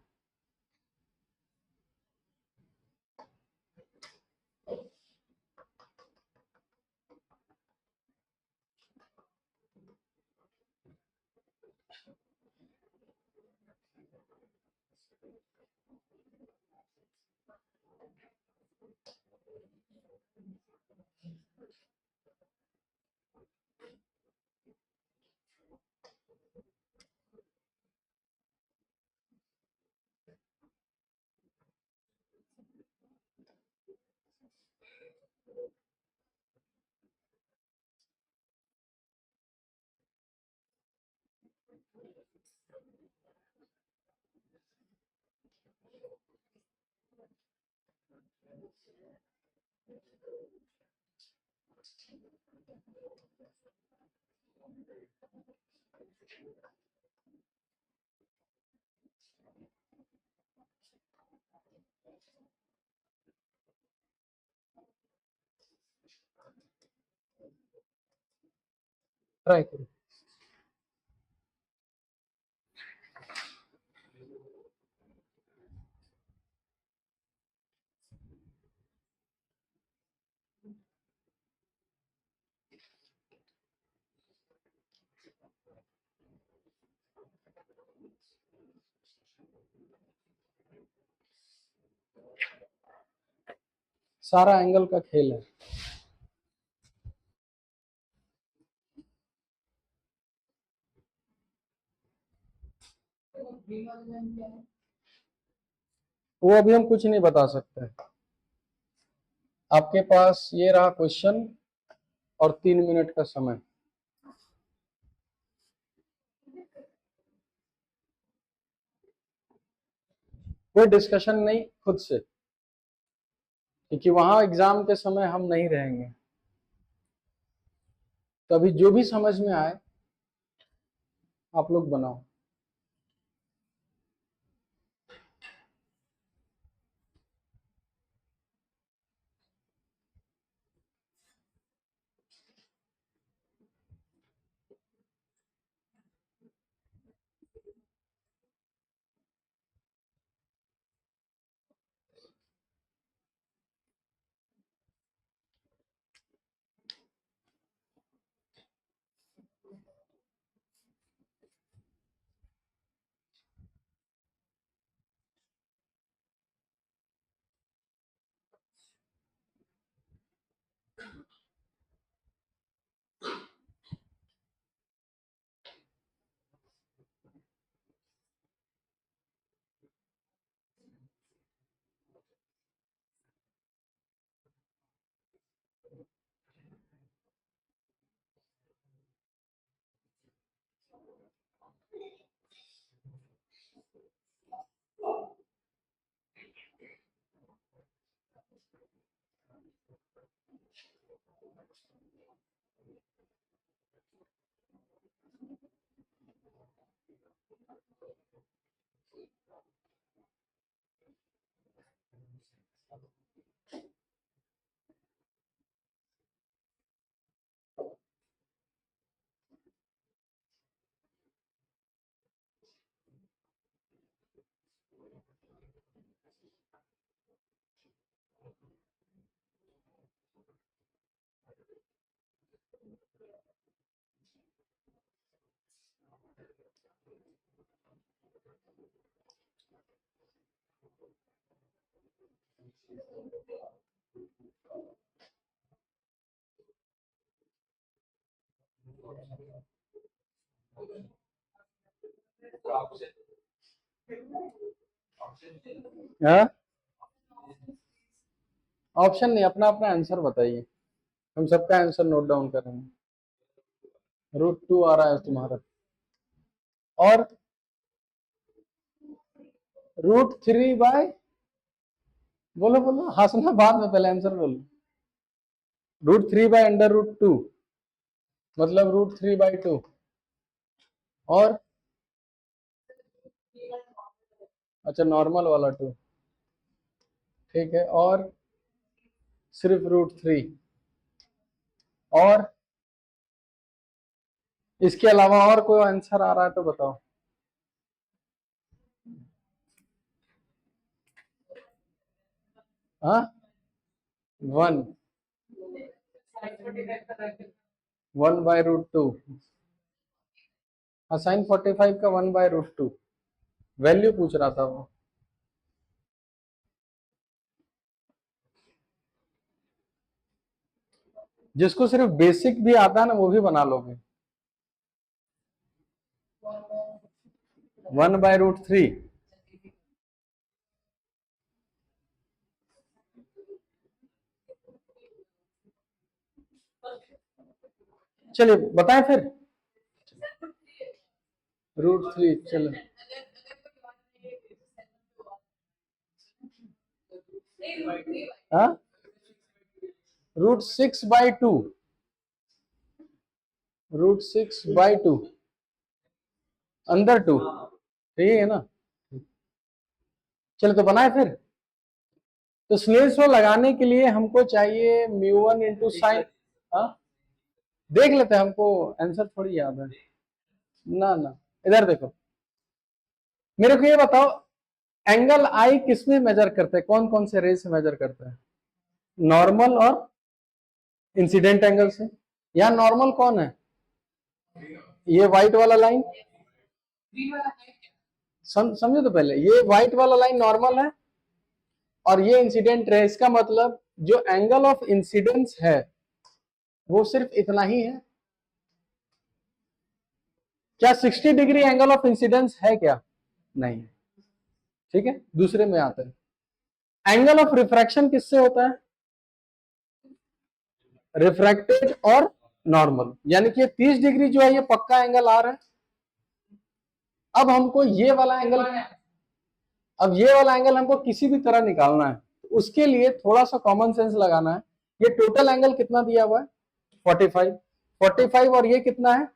Speaker 1: ट्राई करो। सारा एंगल का खेल है। वो अभी हम कुछ नहीं बता सकते। आपके पास ये रहा क्वेश्चन और 3 मिनट का समय। कोई डिस्कशन नहीं खुद से, क्योंकि वहां एग्जाम के समय हम नहीं रहेंगे। तो अभी जो भी समझ में आए आप लोग बनाओ। हाँ, ऑप्शन नहीं, अपना अपना आंसर बताइए। हम सबका आंसर नोट डाउन करेंगे। √2 आ रहा है तुम्हारा। और √3 बाय, बोलो बोलो, हंसना बाद में, पहले आंसर बोलो। √3 बाय √2 मतलब √3/2। और अच्छा, नॉर्मल वाला 2, ठीक है। और सिर्फ √3। और इसके अलावा और कोई आंसर आ रहा है तो बताओ। हाँ, 1, 1/√2। हाँ, sin 45 का 1/√2 वैल्यू पूछ रहा था वो। जिसको सिर्फ बेसिक भी आता है ना, वो भी बना लोगे। 1/√3। चलिए बताएं फिर। √3 चलो। हाँ, √6/2, √6/2 अंदर 2, सही है ना। चलो तो बनाए फिर। तो स्नेल्स लॉ लगाने के लिए हमको चाहिए μ1 इंटू साइन। हाँ, देख लेते हैं, हमको आंसर थोड़ी याद है ना। ना, इधर देखो, मेरे को ये बताओ, एंगल आई किस में मेजर करते हैं, कौन कौन से रे से मेजर करते हैं? नॉर्मल और इंसिडेंट एंगल से। यहाँ नॉर्मल कौन है? ये व्हाइट वाला लाइन, समझो तो पहले, ये व्हाइट वाला लाइन नॉर्मल है और ये इंसिडेंट रे। इसका मतलब जो एंगल ऑफ इंसिडेंस है वो सिर्फ इतना ही है। क्या 60 डिग्री एंगल ऑफ इंसिडेंस है क्या? नहीं। ठीक है, दूसरे में आते हैं। एंगल ऑफ रिफ्रैक्शन किससे होता है? रिफ्रैक्टेड और नॉर्मल, यानी कि 30 डिग्री जो है ये पक्का एंगल आ रहा है। अब हमको ये वाला एंगल, अब ये वाला एंगल हमको किसी भी तरह निकालना है, तो उसके लिए थोड़ा सा कॉमन सेंस लगाना है। ये टोटल एंगल कितना दिया हुआ है? 45। 45 और ये कितना है?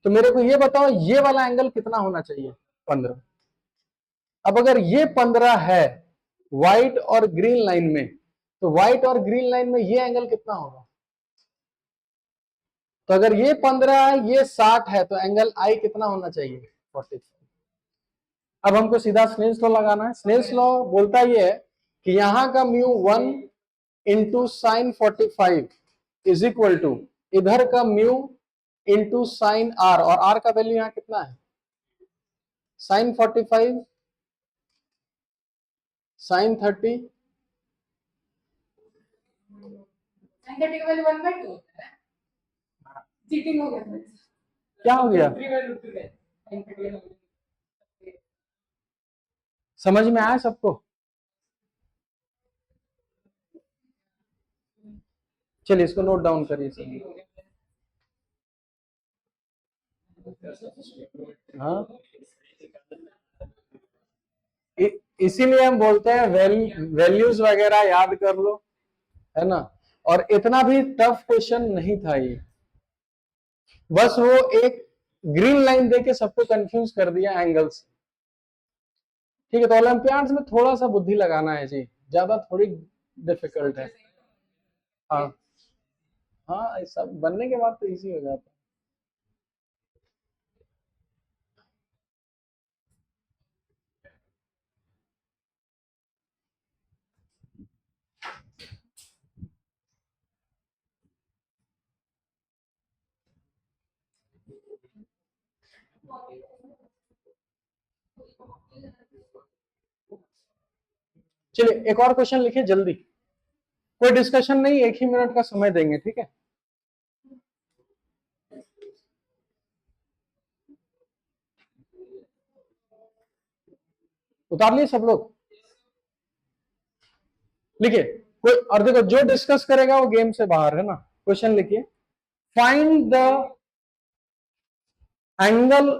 Speaker 1: तो मेरे को ये बताओ, ये वाला एंगल कितना होना चाहिए? 15। अब अगर ये 15 है व्हाइट और ग्रीन लाइन में, तो व्हाइट और ग्रीन लाइन में ये एंगल कितना होगा? तो अगर ये 15 है, ये 60 है, तो एंगल आई कितना होना चाहिए? 45। अब हमको सीधा स्नेल्स लॉ लगाना है। स्नेल्स लॉ बोलता ये है कि यहां का μ1 into sine 45 is equal to इधर का म्यू इंटू साइन आर, और आर का वैल्यू यहां कितना है? Sign 45 sign 30। चीटिंग हो गया। क्या हो गया? समझ में आया सबको? चलिए इसको नोट डाउन करिए सब। हाँ, इसीलिए हम बोलते हैं वैल्यूज वगैरह याद कर लो, है ना। और इतना भी टफ क्वेश्चन नहीं था ये, बस वो एक ग्रीन लाइन देके सबको कंफ्यूज कर दिया एंगल्स। ठीक है, तो ओलंपियाड्स में थोड़ा सा बुद्धि लगाना है जी, ज्यादा थोड़ी डिफिकल्ट है। हाँ हाँ, सब बनने के बाद तो इजी हो जाता है। चलिए एक और क्वेश्चन लिखिए जल्दी, कोई डिस्कशन नहीं, 1 ही मिनट का समय देंगे, ठीक है। उतार लिए सब लोग? लिखिए कोई, और देखो जो डिस्कस करेगा वो गेम से बाहर है ना। क्वेश्चन लिखिए, find the angle,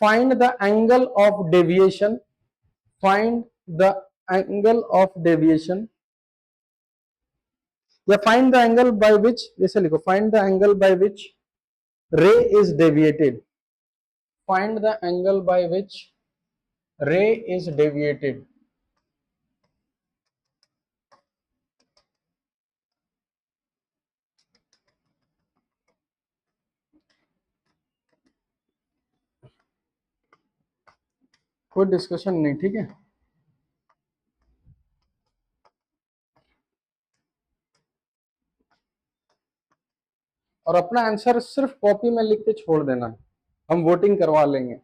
Speaker 1: find the angle of deviation, find the angle of deviation, या find the angle by which, जैसे लिखो, find the angle by which ray is deviated, find the angle by which ray is deviated. कोई discussion नहीं, ठीक है। और अपना answer सिर्फ कॉपी में लिख के छोड़ देना है, हम वोटिंग करवा लेंगे।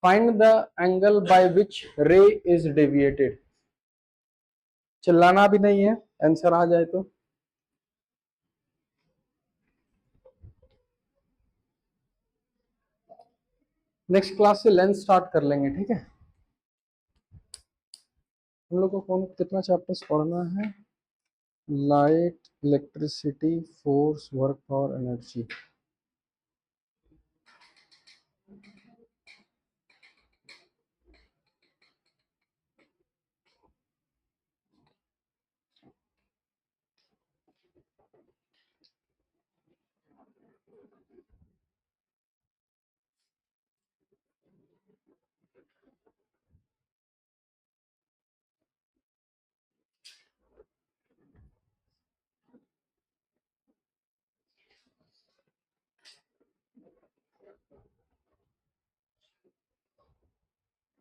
Speaker 1: Find the angle by which ray is deviated, चिल्लाना भी नहीं है, आंसर आ जाए तो। नेक्स्ट क्लास से लेंथ स्टार्ट कर लेंगे, ठीक है। हम लोग को कौन कितना चैप्टर्स पढ़ना है? Light, electricity, force, work, power, energy.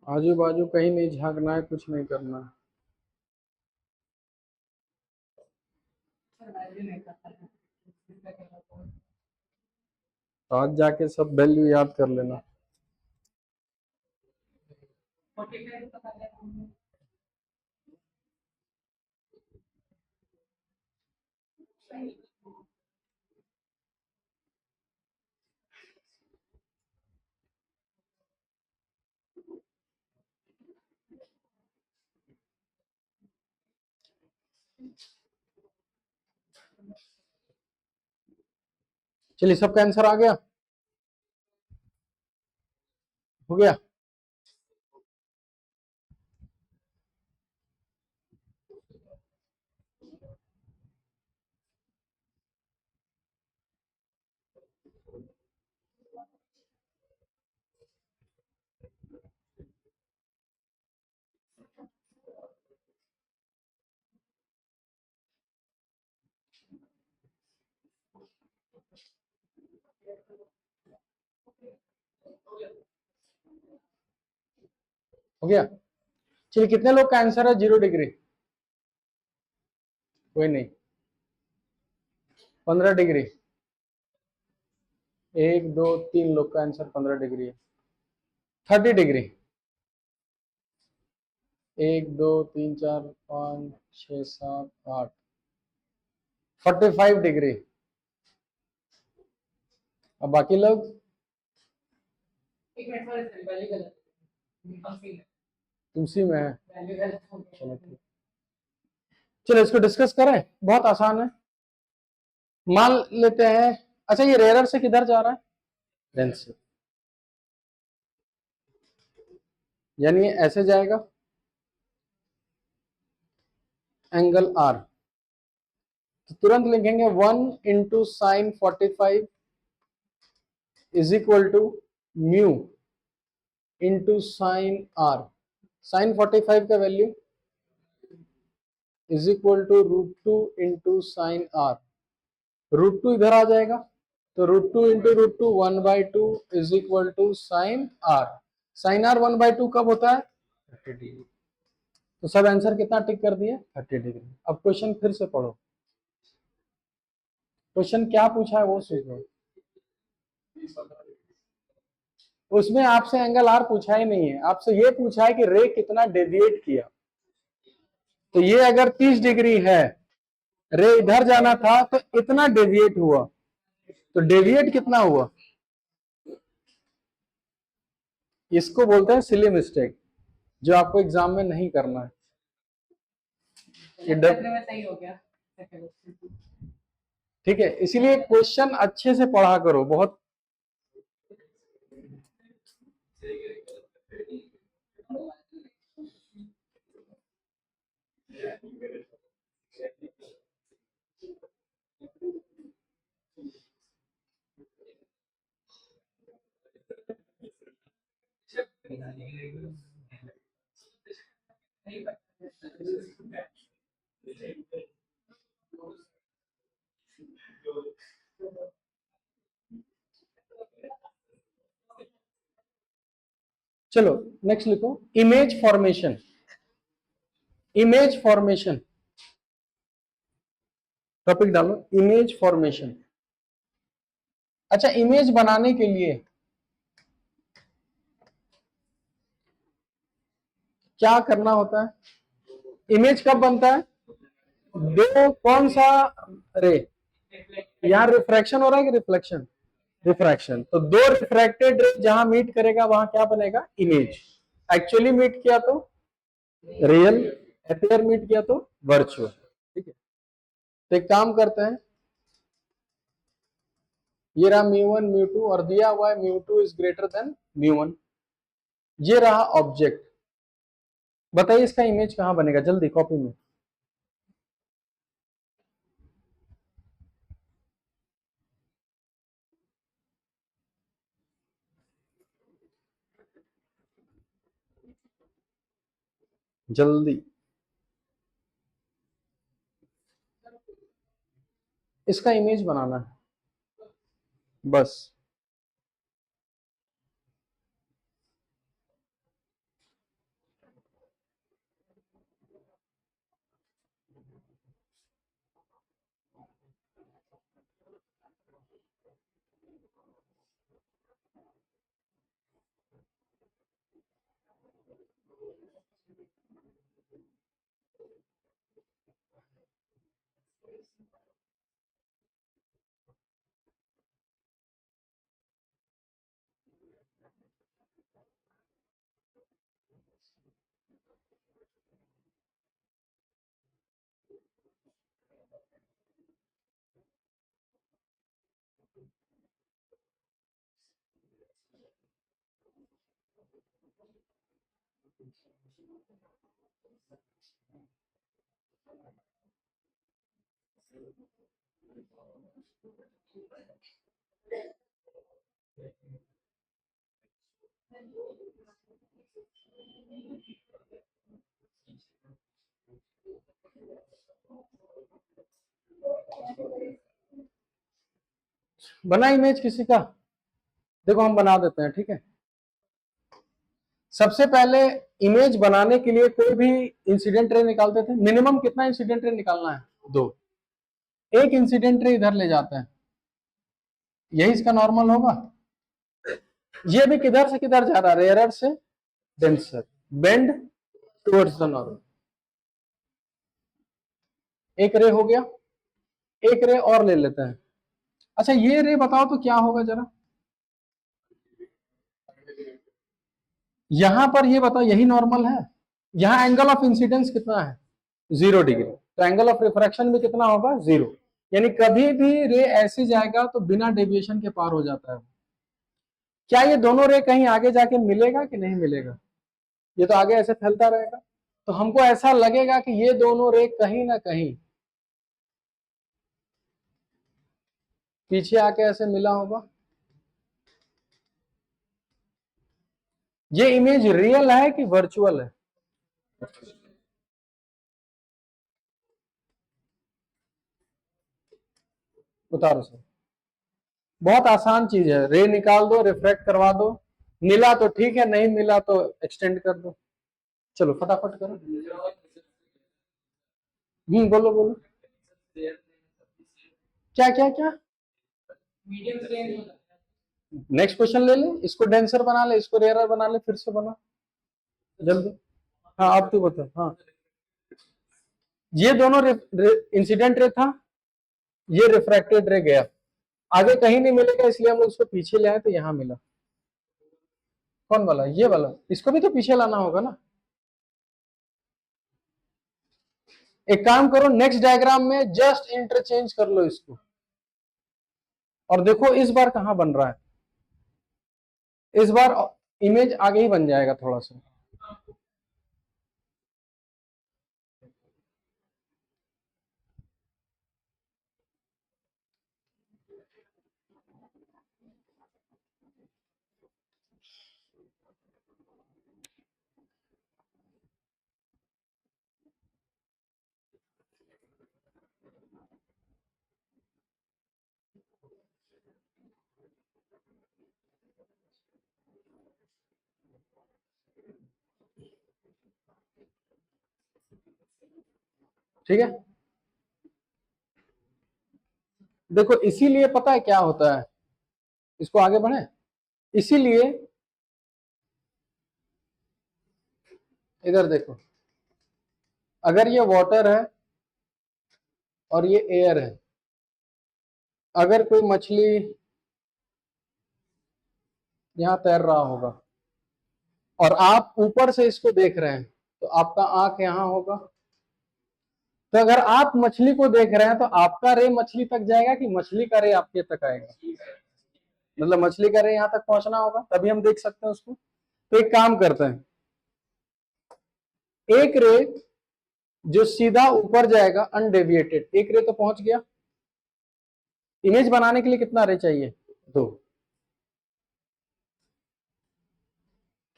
Speaker 1: आजू बाजू कहीं नहीं झांकना है, कुछ नहीं करना है। तो आज जाके सब वैल्यू याद कर लेना। चलिए, सबका आंसर आ गया? हो गया? हो गया? चलिए, कितने लोग का आंसर है 0 डिग्री? कोई नहीं। 15 डिग्री? 1 2 3 लोग का आंसर 15 डिग्री है। 30 डिग्री? 1 2 3 4 5 6 7 8। 45 डिग्री? अब बाकी लोग? तुलसी में है? चलो ठीक। चलो, इसको डिस्कस करें, बहुत आसान है। मान लेते हैं, अच्छा ये रेयर से किधर जा रहा है? डेंस से, यानी ये ऐसे जाएगा, एंगल आर। तो तुरंत लिखेंगे 1 × sin 45 is equal to mu into sine R. Sine 45 का value is equal to √2 into sine R. √2 इधर आ जाएगा, तो √2 into √2 1/2 is equal to sine R. Sine R 1/2 कब होता है? 30 डिग्री। तो सब आंसर कितना टिक कर दिए? 30 डिग्री। अब क्वेश्चन फिर से पढ़ो। क्वेश्चन क्या पूछा है वो सोचो। उसमें आपसे एंगल आर पूछा ही नहीं है, आपसे ये पूछा है कि रे कितना डेविएट किया। तो ये अगर 30 डिग्री है, रे इधर जाना था तो इतना डेविएट हुआ, तो डेविएट कितना हुआ? इसको बोलते हैं सिली मिस्टेक, जो आपको एग्जाम में नहीं करना है। ये सही हो गया। ठीक है, इसीलिए क्वेश्चन अच्छे से पढ़ा करो बहुत। चलो नेक्स्ट लिखो, image formation. Image formation topic डालो, इमेज फॉर्मेशन। अच्छा, इमेज बनाने के लिए क्या करना होता है? इमेज कब बनता है? दो कौन सा रे, यहाँ रिफ्रैक्शन हो रहा है कि रिफ्लेक्शन? रिफ्रैक्शन। तो दो रिफ्रैक्टेड रे जहां मीट करेगा वहां क्या बनेगा? इमेज। एक्चुअली मीट किया तो रियल, अपियर मीट किया तो वर्चुअल। ठीक है, तो एक काम करते हैं, ये रहा μ1 μ2 और दिया हुआ है μ2 इज ग्रेटर देन μ1। ये रहा ऑब्जेक्ट। बताइए इसका इमेज कहां बनेगा? जल्दी कॉपी में। जल्दी, इसका इमेज बनाना है बस। बना इमेज किसी का? देखो हम बना देते हैं, ठीक है। सबसे पहले इमेज बनाने के लिए कोई भी इंसिडेंट रे निकालते थे। मिनिमम कितना इंसिडेंट रे निकालना है? 2। एक इंसिडेंट रे इधर ले जाते हैं, यही इसका नॉर्मल होगा। ये भी किधर से किधर जा रहा है? रेयरर से denser, bend towards the normal. एक रे हो गया, एक रे और ले लेते हैं। अच्छा ये रे बताओ तो क्या होगा जरा, यहां पर ये बताओ, यही नॉर्मल है। यहां एंगल ऑफ इंसिडेंस कितना है? 0 डिग्री। तो एंगल ऑफ रिफ्रैक्शन भी कितना होगा? 0। यानी कभी भी रे ऐसे जाएगा तो बिना डेविएशन के पार हो जाता है। क्या ये दोनों रे कहीं आगे जाके मिलेगा कि नहीं मिलेगा? ये तो आगे ऐसे फैलता रहेगा। तो हमको ऐसा लगेगा कि ये दोनों रे कहीं ना कहीं पीछे आके ऐसे मिला होगा। ये इमेज रियल है कि वर्चुअल है? उतारो सर। बहुत आसान चीज है, रे निकाल दो, रिफ्रैक्ट करवा दो। मिला तो ठीक है, नहीं मिला तो एक्सटेंड कर दो। चलो फटाफट करो। बोलो बोलो। क्या क्या क्या? नेक्स्ट क्वेश्चन ले ले, इसको डेंसर बना ले, इसको रेयरर बना ले, फिर से बना जल्दी। हाँ अब तू बता। हाँ ये दोनों इंसिडेंट रे था, ये रिफ्रैक्टेड रे गया, आगे कहीं नहीं मिलेगा, इसलिए हम लोग उसको पीछे ले आए तो यहाँ मिला। कौन वाला? ये वाला। इसको भी तो पीछे लाना होगा ना। एक काम करो, नेक्स्ट डायग्राम में जस्ट इंटरचेंज कर लो इसको, और देखो इस बार कहां बन रहा है। इस बार इमेज आगे ही बन जाएगा थोड़ा सा। ठीक है, देखो इसीलिए पता है क्या होता है, इसको आगे बढ़े, इसीलिए इधर देखो, अगर ये वाटर है और ये एयर है, अगर कोई मछली यहां तैर रहा होगा और आप ऊपर से इसको देख रहे हैं, तो आपका आंख यहां होगा। तो अगर आप मछली को देख रहे हैं तो आपका रे मछली तक जाएगा कि मछली का रे आपके तक आएगा? मतलब मछली का रे यहां तक पहुंचना होगा, तभी हम देख सकते हैं उसको। तो एक काम करते हैं, एक रे जो सीधा ऊपर जाएगा अनडेविएटेड, एक रे तो पहुंच गया। इमेज बनाने के लिए कितना रे चाहिए? 2।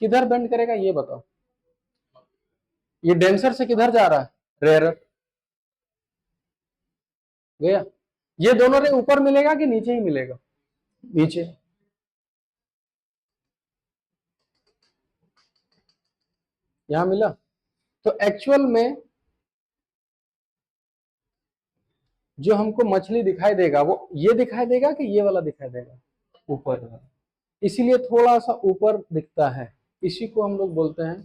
Speaker 1: किधर बेंड करेगा ये बताओ। ये डेंसर से किधर जा रहा है, रेयरर गया। ये दोनों रे ऊपर मिलेगा कि नीचे ही मिलेगा, नीचे। यहां मिला। तो एक्चुअल में जो हमको मछली दिखाई देगा वो ये दिखाई देगा कि ये वाला दिखाई देगा, ऊपर। इसीलिए थोड़ा सा ऊपर दिखता है, इसी को हम लोग बोलते हैं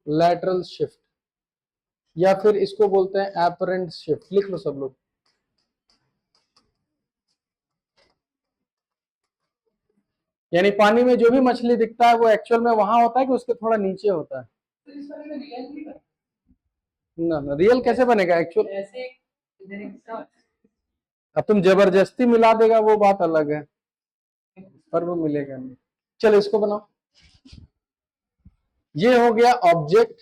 Speaker 1: लैटरल शिफ्ट, या फिर इसको बोलते हैं एपरेंट शिफ्ट। लिख लो सब लोग। यानी पानी में जो भी मछली दिखता है वो एक्चुअल में वहां होता है कि उसके थोड़ा नीचे होता है। ना ना, रियल कैसे बनेगा एक्चुअल। अब तुम जबरदस्ती मिला देगा वो बात अलग है, पर वो मिलेगा नहीं। चलो इसको बनाओ। ये हो गया ऑब्जेक्ट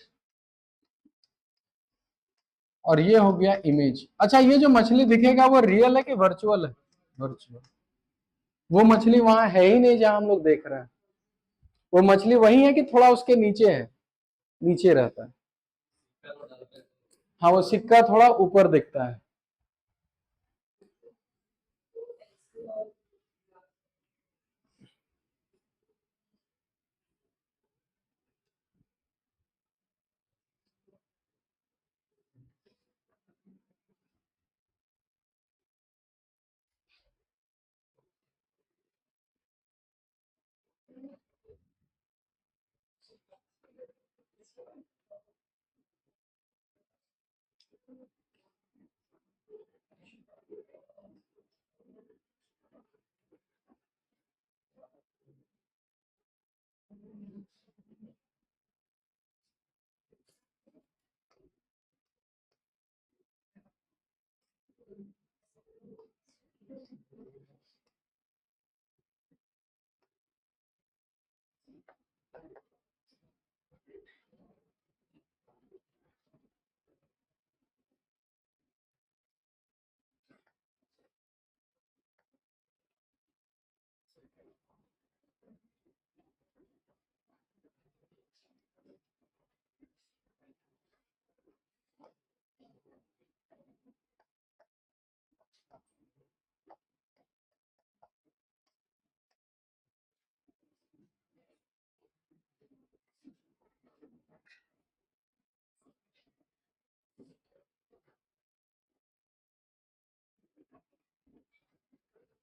Speaker 1: और ये हो गया इमेज। अच्छा, ये जो मछली दिखेगा वो रियल है कि वर्चुअल है, वर्चुअल। वो मछली वहां है ही नहीं जहां हम लोग देख रहे हैं। वो मछली वही है कि थोड़ा उसके नीचे है, नीचे रहता है। हाँ, वो सिक्का थोड़ा ऊपर दिखता है।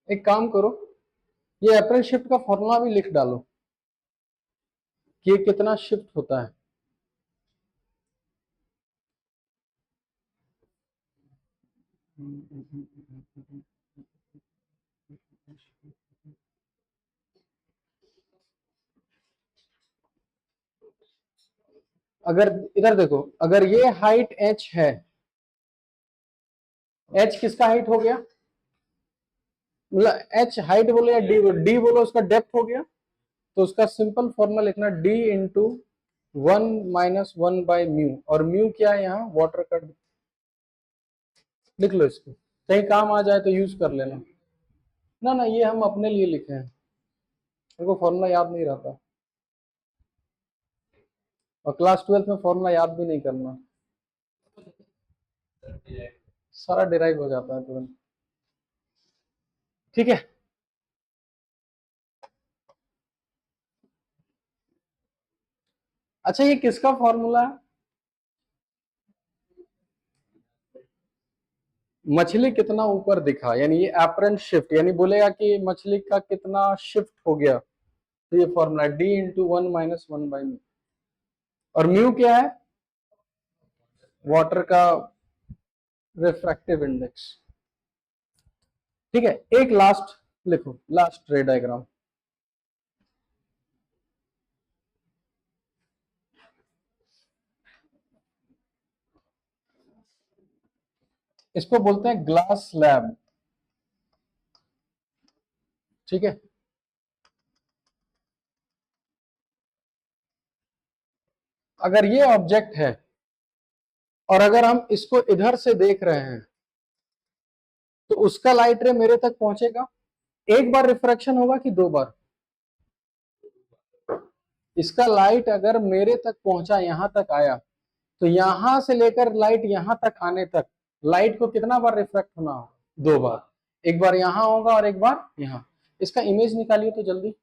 Speaker 1: एक काम करो, ये अप्रैल शिफ्ट का फॉर्मूला भी लिख डालो कि ये कितना शिफ्ट होता है। अगर इधर देखो, अगर ये हाइट h है, h किसका हाइट हो गया, मतलब h हाइट बोलो या d बोलो, d बोलो उसका डेप्थ हो गया। तो उसका सिंपल फॉर्मूला लिखना d इंटू 1 - 1/μ। और म्यू क्या है यहाँ, वाटर का। लिख लो इसको, कहीं काम आ जाए तो यूज कर लेना। ना ना, ये हम अपने लिए लिखे हैं, मेरे को फॉर्मूला याद नहीं रहता, और क्लास 12 में फॉर्मूला याद भी नहीं करना, सारा डिराइव हो जाता है तुरंत। ठीक है। अच्छा, ये किसका फॉर्मूला है, मछली कितना ऊपर दिखा, यानी ये एपरेंट शिफ्ट, यानी बोलेगा कि मछली का कितना शिफ्ट हो गया। तो ये फॉर्मूला d इंटू 1 - 1/μ। और म्यू क्या है, वाटर का रिफ्रैक्टिव इंडेक्स। ठीक है, एक लास्ट लिखो, लास्ट रे डायग्राम। इसको बोलते हैं ग्लास स्लैब। ठीक है, अगर ये ऑब्जेक्ट है और अगर हम इसको इधर से देख रहे हैं तो उसका लाइट रे मेरे तक पहुंचेगा, एक बार रिफ्रैक्शन होगा कि दो बार, इसका लाइट अगर मेरे तक पहुंचा, यहां तक आया, तो यहां से लेकर लाइट यहां तक आने तक लाइट को कितना बार रिफ्रैक्ट होना होगा? 2 बार। एक बार यहां होगा और एक बार यहां। इसका इमेज निकालिए तो जल्दी,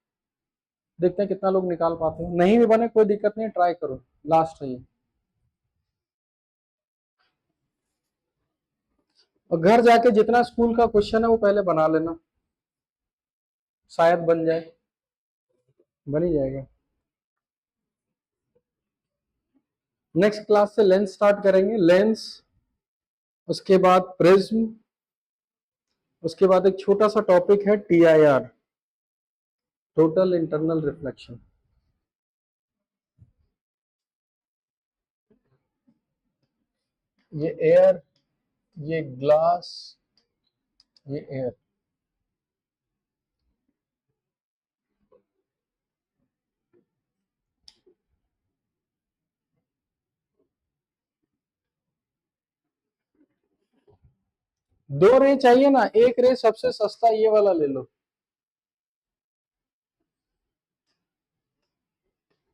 Speaker 1: देखते हैं कितना लोग निकाल पाते हो। नहीं भी बने कोई दिक्कत नहीं, ट्राई करो, लास्ट है ये। और घर जाके जितना स्कूल का क्वेश्चन है वो पहले बना लेना, शायद बन जाए, बन ही जाएगा। नेक्स्ट क्लास से लेंस स्टार्ट करेंगे, लेंस, उसके बाद प्रिज्म, उसके बाद एक छोटा सा टॉपिक है TIR, टोटल इंटरनल रिफ्लेक्शन। ये एयर, ये ग्लास, ये एयर। दो रे चाहिए ना, एक रे सबसे सस्ता ये वाला ले लो,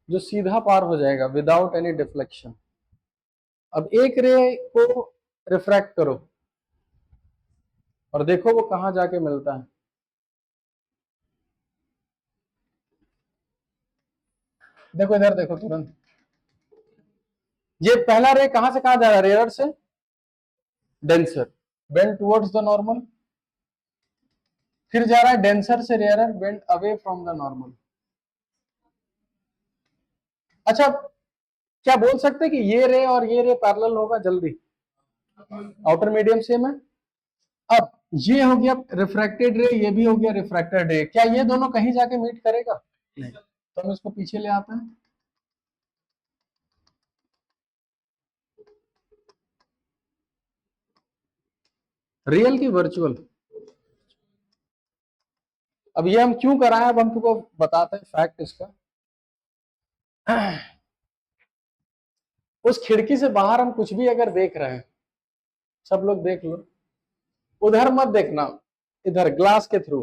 Speaker 1: जो सीधा पार हो जाएगा विदाउट एनी डिफ्लेक्शन। अब एक रे को रिफ्रैक्ट करो और देखो वो कहां जाके मिलता है। देखो इधर देखो तुरंत, ये पहला रे कहां से कहां जा रहा है? रेयर से denser, bend towards the normal, फिर जा रहा है डेंसर से rarer, bend away from the normal. अच्छा, क्या बोल सकते हैं कि ये रे और ये रे पैरेलल होगा? जल्दी, आउटर मीडियम सेम है। अब ये हो गया रिफ्रैक्टेड रे, ये भी हो गया रिफ्रैक्टेड रे, क्या ये दोनों कहीं जाके मीट करेगा? नहीं। तो हम इसको पीछे ले आते हैं। रियल की वर्चुअल? अब ये हम क्यों कराएं, अब हम तुमको बताते हैं फैक्ट इसका। उस खिड़की से बाहर हम कुछ भी अगर देख रहे हैं, सब लोग देख लो, उधर मत देखना, इधर ग्लास के थ्रू।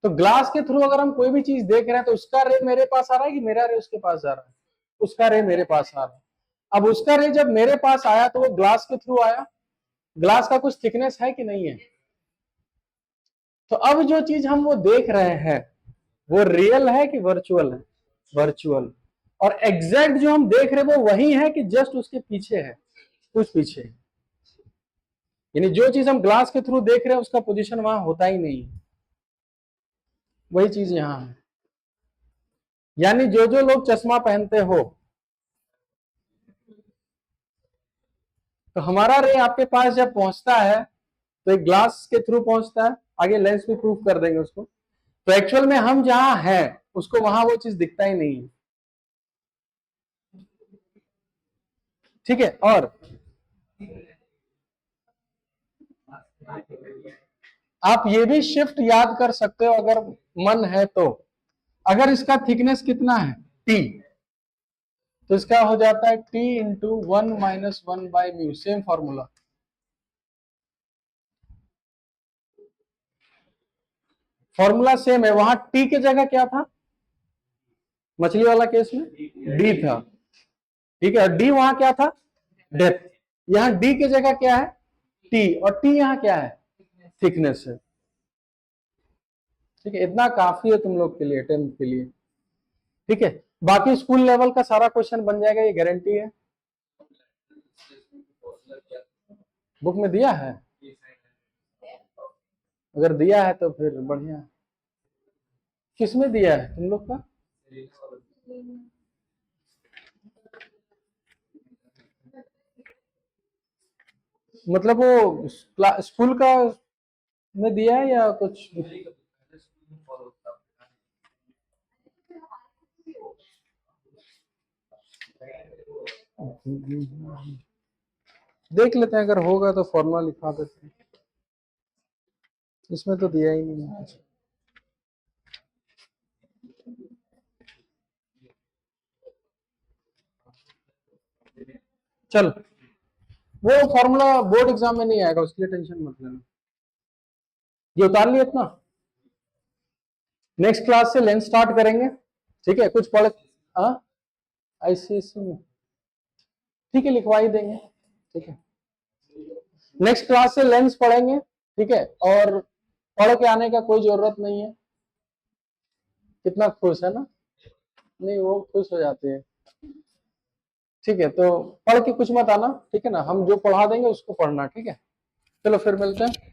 Speaker 1: तो ग्लास के थ्रू अगर हम कोई भी चीज देख रहे हैं, तो उसका रे मेरे पास आ रहा है कि मेरा रे उसके पास जा रहा है? उसका रे मेरे पास आ रहा है। अब उसका रे जब मेरे पास आया तो वो ग्लास के थ्रू आया, ग्लास का कुछ थिकनेस है कि नहीं है? तो अब जो चीज हम वो देख रहे हैं वो रियल है कि वर्चुअल है? वर्चुअल। और एग्जैक्ट जो हम देख रहे हैं वो वही है कि जस्ट उसके पीछे है, कुछ पीछे है। यानी जो चीज हम ग्लास के थ्रू देख रहे हैं उसका पोजीशन वहां होता ही नहीं है, वही चीज यहां है। यानी जो जो लोग चश्मा पहनते हो, तो हमारा रे आपके पास जब पहुंचता है तो एक ग्लास के थ्रू पहुंचता है, आगे लेंस भी प्रूफ कर देंगे उसको। तो एक्चुअल में हम जहां हैं उसको वहां वो चीज दिखता ही नहीं है, ठीक है। और आप ये भी शिफ्ट याद कर सकते हो अगर मन है तो, अगर इसका थिकनेस कितना है T, तो इसका हो जाता है T into 1-1/μ, same formula. Formula same है, वहां T की जगह क्या था मछली वाला केस में? D था, ठीक है। और D वहां क्या था? डेप्थ। यहां D की जगह क्या है? T, और T यहां क्या है? थिकनेस है, ठीक है। इतना काफी है तुम लोग के लिए, 10th के लिए, ठीक है। बाकी स्कूल लेवल का सारा क्वेश्चन बन जाएगा, ये गारंटी है। बुक में दिया है? अगर दिया है तो फिर बढ़िया है। किसमें दिया है तुम लोग का? मतलब वो स्कूल का में दिया है या कुछ? देख लेते हैं, अगर होगा तो फॉर्मूला लिखा देते हैं। इसमें तो दिया ही नहीं है। चल, वो फॉर्मूला बोर्ड एग्जाम में नहीं आएगा, उसके लिए टेंशन मत लेना। ये उतार लिया इतना। नेक्स्ट क्लास से लेंस स्टार्ट करेंगे, ठीक है। कुछ पढ़ आईसीएससी में ठीक है, लिखवा ही देंगे। ठीक है, नेक्स्ट क्लास से लेंस पढ़ेंगे। ठीक है, और पढ़ के आने का कोई जरूरत नहीं है। कितना खुश है ना, नहीं वो खुश हो जाते हैं। ठीक है, तो पढ़ के कुछ मत आना। ठीक है ना, हम जो पढ़ा देंगे उसको पढ़ना। ठीक है, चलो फिर मिलते हैं।